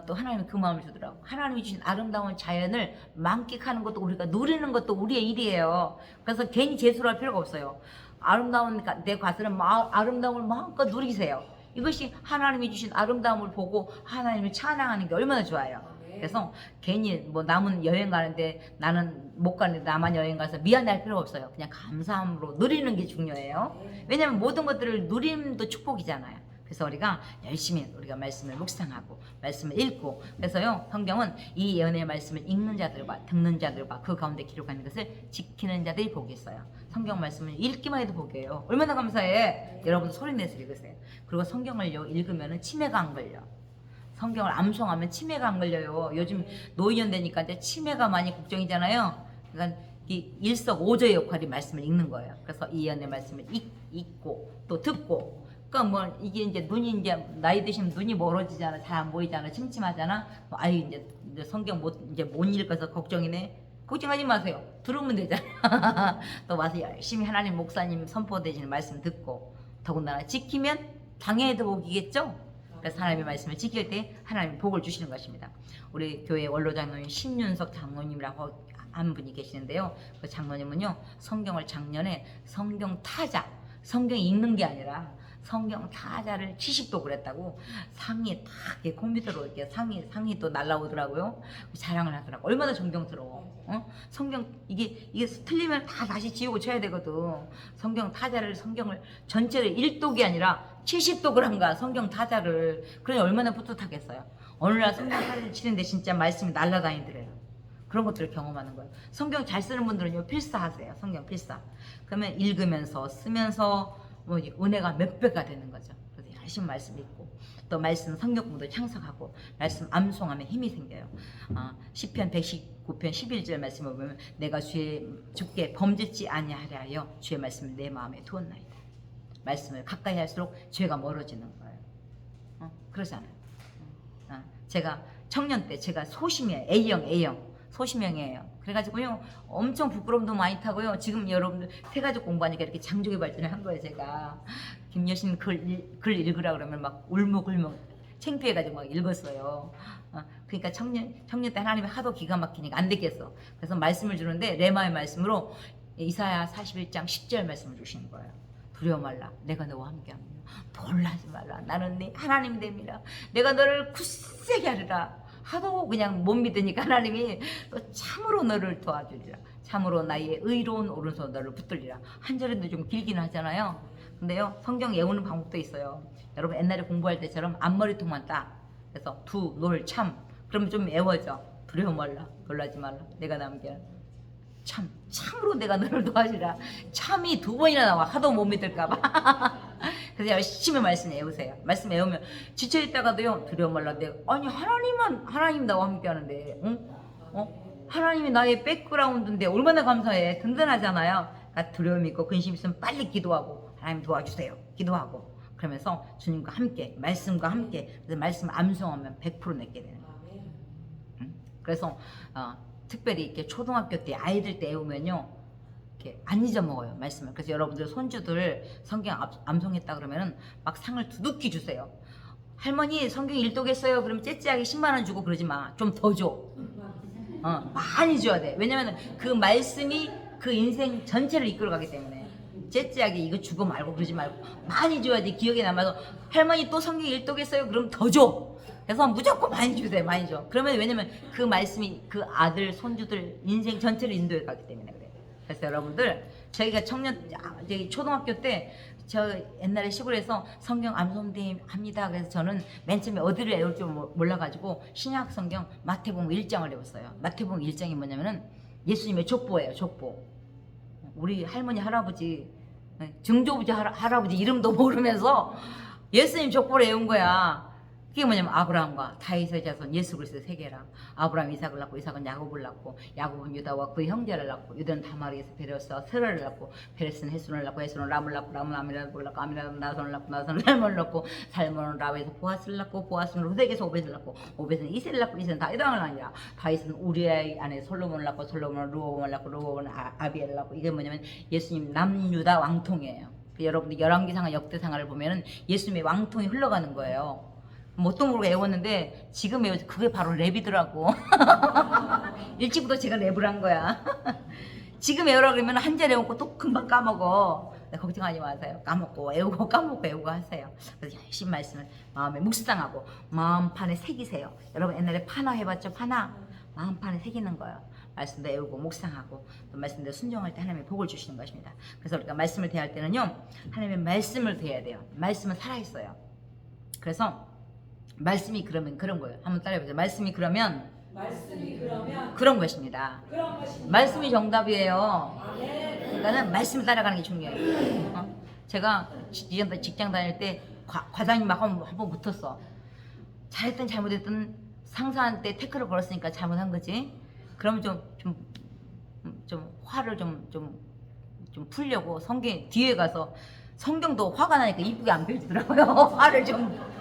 또 하나님이 그 마음을 주더라고. 하나님이 주신 아름다운 자연을 만끽하는 것도 우리가 누리는 것도 우리의 일이에요. 그래서 괜히 재수할 필요가 없어요. 아름다운 내 과슬은 아름다움을 마음껏 누리세요. 이것이 하나님이 주신 아름다움을 보고 하나님을 찬양하는 게 얼마나 좋아요. 그래서 괜히 뭐 남은 여행 가는데 나는 못 가는데 나만 여행 가서 미안해할 필요가 없어요. 그냥 감사함으로 누리는 게 중요해요. 왜냐하면 모든 것들을 누림도 축복이잖아요. 그래서 우리가 열심히 우리가 말씀을 묵상하고 말씀을 읽고, 그래서요 성경은 이 예언의 말씀을 읽는 자들과 듣는 자들과 그 가운데 기록하는 것을 지키는 자들이 복이 있어요. 성경 말씀을 읽기만 해도 복이에요. 얼마나 감사해. 여러분 소리 내서 읽으세요. 그리고 성경을요 읽으면 치매가 안 걸려. 성경을 암송하면 치매가 안 걸려요. 요즘 노인연 되니까 이제 치매가 많이 걱정이잖아요. 그러니까 이 일석오조의 역할이 말씀을 읽는 거예요. 그래서 이 예언의 말씀을 읽고 또 듣고. 그러니까 뭐 이게 이제 눈이 이제 나이 드시면 눈이 멀어지잖아, 잘 안 보이잖아, 침침하잖아. 뭐 아유 이제 성경 못 읽어서 걱정이네. 걱정하지 마세요. 들으면 되잖아. 또 와서 열심히 하나님 목사님 선포되시는 말씀 듣고 더군다나 지키면 당연히도 복이겠죠. 그래서 하나님의 말씀을 지킬 때 하나님이 복을 주시는 것입니다. 우리 교회 원로장로님 신윤석 장로님이라고 한 분이 계시는데요. 그 장로님은요 성경을 작년에 성경 타자, 성경 읽는 게 아니라 성경 타자를 70독을 했다고 상이 딱 이렇게 컴퓨터로 이렇게 상이 또 날라오더라고요. 자랑을 하더라고. 얼마나 존경스러워. 성경 이게 틀리면 다 다시 지우고 쳐야 되거든. 성경을 전체를 1독이 아니라 70독을 한 거야. 성경 타자를. 그러니 얼마나 뿌듯하겠어요. 어느 날 성경 타자를 치는데 진짜 말씀이 날라다니더래요. 그런 것들을 경험하는 거예요. 성경 잘 쓰는 분들은요 필사하세요. 성경 필사. 그러면 읽으면서 쓰면서 뭐 은혜가 몇 배가 되는 거죠. 그래서 열심히 말씀 읽고 또 말씀 성경공부도 향상하고 말씀 암송하면 힘이 생겨요. 시편 119편 11절 말씀을 보면 내가 주께 범죄치 아니하려 하여 주의 말씀을 내 마음에 두었나이다. 말씀을 가까이 할수록 죄가 멀어지는 거예요. 그러잖아요. 제가 청년 때 제가 소심해요. A형 소심형이에요. 그래가지고요 엄청 부끄러움도 많이 타고요. 지금 여러분들 태가족 공부하니까 이렇게 장족의 발전을 한 거예요. 제가 김여신 글 읽으라 그러면 막 울먹울먹 창피해가지고 막 읽었어요. 그러니까 청년 때 하나님이 하도 기가 막히니까 안 되겠어. 그래서 말씀을 주는데 레마의 말씀으로 이사야 41장 10절 말씀을 주시는 거예요. 두려워 말라. 내가 너와 함께합니다. 놀라지 말라. 나는 네 하나님 됨이라. 내가 너를 굳세게 하리라. 하도 그냥 못 믿으니까 하나님이 또 참으로 너를 도와주리라. 참으로 나의 의로운 오른손 너를 붙들리라. 한 절에도 좀 길긴 하잖아요. 근데요 성경 외우는 방법도 있어요. 여러분 옛날에 공부할 때처럼 앞머리통만 딱 그래서 두, 놀, 참 그러면 좀 외워져. 두려워 말라. 놀라지 말라. 내가 남겨 참으로 내가 너를 도와주리라. 참이 2번이나 나와. 하도 못 믿을까봐. 그래서 열심히 말씀 외우세요. 말씀 외우면 지쳐있다가도요 두려워 말라. 아니 하나님 나와 함께 하는데 하나님이 나의 백그라운드인데 얼마나 감사해. 든든하잖아요. 그러니까 두려움이 있고 근심 있으면 빨리 기도하고 하나님 도와주세요. 기도하고 그러면서 주님과 함께 말씀과 함께 그래서 말씀 암송하면 100% 내게 되는 거예요. 그래서 특별히 이렇게 초등학교 때 아이들 때 외우면요 이렇게 안 잊어먹어요 말씀을. 그래서 여러분들 손주들 성경 암송했다 그러면은 막 상을 두둑히 주세요. 할머니 성경 일독했어요. 그러면 째째하게 10만원 주고 그러지 마. 좀 더 줘. 많이 줘야 돼. 왜냐면 그 말씀이 그 인생 전체를 이끌어가기 때문에 째째하게 이거 주고 말고 그러지 말고 많이 줘야지 기억에 남아서 할머니 또 성경 일독했어요. 그럼 더 줘. 그래서 무조건 많이 주세요. 많이 줘. 그러면 왜냐면 그 말씀이 그 아들 손주들 인생 전체를 인도해 가기 때문에 그래요. 그래서 여러분들 저희가 초등학교 때 저 옛날에 시골에서 성경 암송대 합니다. 그래서 저는 맨 처음에 어디를 외울 줄 몰라가지고 신약 성경 마태복음 1장을 외웠어요. 마태복음 1장이 뭐냐면은 예수님의 족보예요. 족보. 우리 할머니 할아버지 증조부지 할아버지 이름도 모르면서 예수님 족보를 외운 거야. 그게 뭐냐면 아브라함과 다윗의 자손 예수 그리스도의 세계라. 아브라함 이삭을 낳고 이삭은 야곱을 낳고 야곱은 유다와 그의 형제를 낳고 유다는 다말에서 베레스와 세라를 낳고 베레스는 헤순을 낳고 헤순은 람을 낳고 람은 아미나답을 낳고 아미나답은 나손을 낳고 나손은 살몬을 낳고 살몬은 라에서 보아스를 낳고 보아스는 루덱에서 오벳을 낳고 오벳은 이세를 낳고 이세는 다윗을 낳으니라. 다윗은 우리의 아내 솔로몬을 낳고 솔로몬은 르호본을 낳고 르호본은 아비엘을 낳고. 이게 뭐냐면 예수님 남유다 왕통이에요. 여러분들 열왕기상하 역대상하를 보면은 예수님의 왕통이 흘러가는 거예요. 뭣도 모르고 외웠는데 지금 외워서 그게 바로 랩이더라고. 일찍부터 제가 랩을 한 거야. 지금 외우라 그러면 한 절 외우고 또 금방 까먹어. 걱정하지 마세요. 까먹고 외우고 까먹고 외우고 하세요. 그래서 열심히 말씀을 마음에 묵상하고 마음판에 새기세요. 여러분 옛날에 파나 해봤죠? 파나 마음판에 새기는 거예요. 말씀도 외우고 묵상하고 또 말씀대로 순종할 때 하나님의 복을 주시는 것입니다. 그래서 우리가 말씀을 대할 때는요, 하나님의 말씀을 대해야 돼요. 말씀은 살아있어요. 그래서 말씀이 그러면 그런 거예요. 한번 따라해보세요. 말씀이 그러면 그런 것입니다. 말씀이 정답이에요. 그러니까는 말씀을 따라가는 게 중요해요. 제가 직장 다닐 때 과장님 막 한번 붙었어. 잘했든 잘못했든 상사한테 태클을 걸었으니까 잘못한 거지. 그러면 좀 화를 좀 풀려고 성경 뒤에 가서 성경도 화가 나니까 이쁘게 안 펴지더라고요. 화를 좀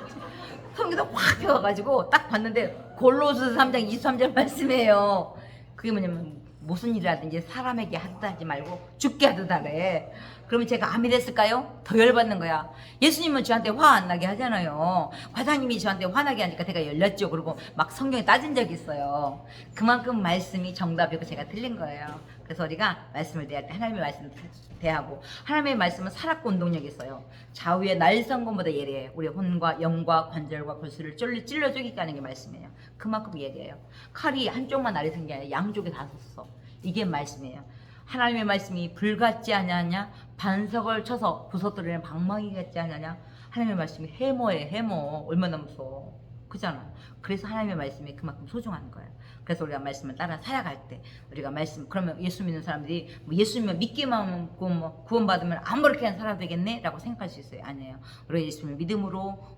성경도 확 펴가지고 딱 봤는데 골로새 3장 23절 말씀이에요. 그게 뭐냐면 무슨 일을 하든지 사람에게 하다 하지 말고 죽게 하듯 하래. 그러면 제가 암이 됐을까요? 더 열받는 거야. 예수님은 저한테 화 안 나게 하잖아요. 과장님이 저한테 화나게 하니까 제가 열렸죠. 그리고 막 성경에 따진 적이 있어요. 그만큼 말씀이 정답이고 제가 틀린 거예요. 그래서 우리가 말씀을 대할 때 하나님의 말씀을 대하고, 하나님의 말씀은 살았고 운동력이 있어요. 좌우의 날성검보다 예리해요. 우리 혼과 영과 관절과 골수를 찔러 죽이게 하는 게 말씀이에요. 그만큼 예리해요. 칼이 한쪽만 날이 생긴 게 아니라 양쪽에 다 섰어. 이게 말씀이에요. 하나님의 말씀이 불 같지 않느냐, 반석을 쳐서 부서뜨리는 방망이 같지 않느냐. 하나님의 말씀이 해머예요. 해머. 얼마나 무서워. 그잖아요. 그래서 하나님의 말씀이 그만큼 소중한 거예요. 그래서 우리가 말씀을 따라 살아갈 때 우리가 말씀, 그러면 예수 믿는 사람들이 뭐 예수님을 믿기만 하고 뭐 구원받으면 아무렇게나 살아도 되겠네? 라고 생각할 수 있어요. 아니에요. 우리가 예수님을 믿음으로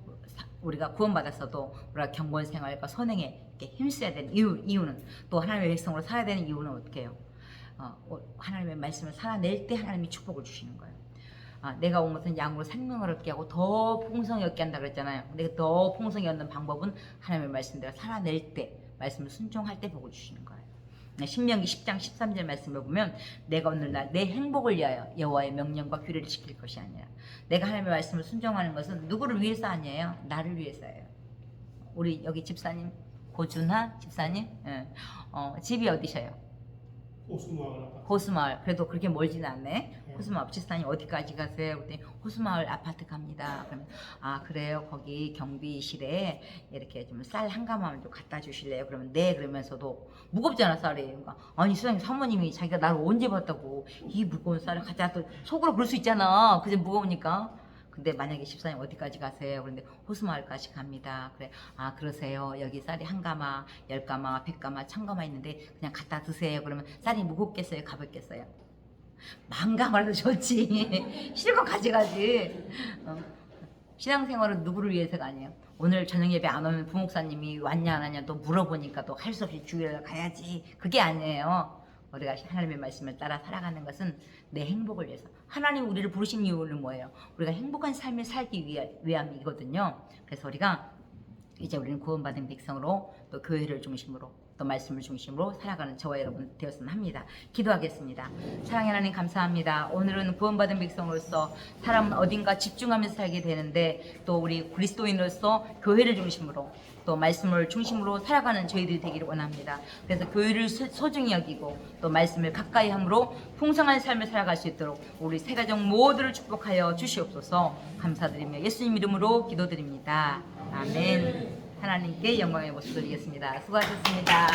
우리가 구원받았어도 우리가 경건 생활과 선행에 이렇게 힘써야 되는 이유는, 또 하나님의 백성으로 살아야 되는 이유는 어떻게 해요? 하나님의 말씀을 살아낼 때 하나님이 축복을 주시는 거예요. 내가 온 것은 양으로 생명을 얻게 하고 더 풍성히 얻게 한다 그랬잖아요. 근데 더 풍성히 얻는 방법은 하나님의 말씀대로 살아낼 때, 말씀을 순종할 때 복을 주시는 거예요. 신명기 10장 13절 말씀을 보면 내가 오늘날 내 행복을 위하여 여호와의 명령과 규례를 지킬 것이 아니라, 내가 하나님의 말씀을 순종하는 것은 누구를 위해서 아니에요. 나를 위해서예요. 우리 여기 집사님 고준하 집사님, 집이 어디셔요? 호수마을. 그래도 그렇게 멀지는 않네. 호수마을 집사님 어디까지 가세요? 그랬더니 호수마을 아파트 갑니다. 그러면 그래요. 거기 경비실에 이렇게 좀 쌀 한 가마만 좀 갖다 주실래요? 그러면 네. 그러면서도 무겁잖아 쌀이. 그러니까 아니 수장님 사모님이 자기가 나를 언제 봤다고 이 무거운 쌀을 갖다, 또 속으로 그럴 수 있잖아. 그게 무거우니까. 근데 만약에 집사님 어디까지 가세요? 그런데 호수마을까지 갑니다. 그래. 그러세요. 여기 쌀이 한 가마, 10가마, 100가마, 1000가마 있는데 그냥 갖다 드세요. 그러면 쌀이 무겁겠어요? 가볍겠어요? 10,000가마라도 좋지. 실컷 가져가지. 신앙생활은 누구를 위해서가 아니에요. 오늘 저녁 예배 안 오면 부목사님이 왔냐 안 왔냐 또 물어보니까 또 할 수 없이 주일날 가야지. 그게 아니에요. 우리가 하나님의 말씀을 따라 살아가는 것은 내 행복을 위해서. 하나님 우리를 부르신 이유는 뭐예요? 우리가 행복한 삶을 살기 위함이거든요. 그래서 우리가 이제 우리는 구원받은 백성으로, 또 교회를 중심으로, 또 말씀을 중심으로 살아가는 저와 여러분 되었으면 합니다. 기도하겠습니다. 사랑의 하나님 감사합니다. 오늘은 구원받은 백성으로서 사람은 어딘가 집중하면서 살게 되는데, 또 우리 그리스도인으로서 교회를 중심으로 또 말씀을 중심으로 살아가는 저희들이 되기를 원합니다. 그래서 교회를 소중히 여기고 또 말씀을 가까이 함으로 풍성한 삶을 살아갈 수 있도록 우리 새 가족 모두를 축복하여 주시옵소서. 감사드리며 예수님 이름으로 기도드립니다. 아멘. 하나님께 영광의 모습 드리겠습니다. 수고하셨습니다.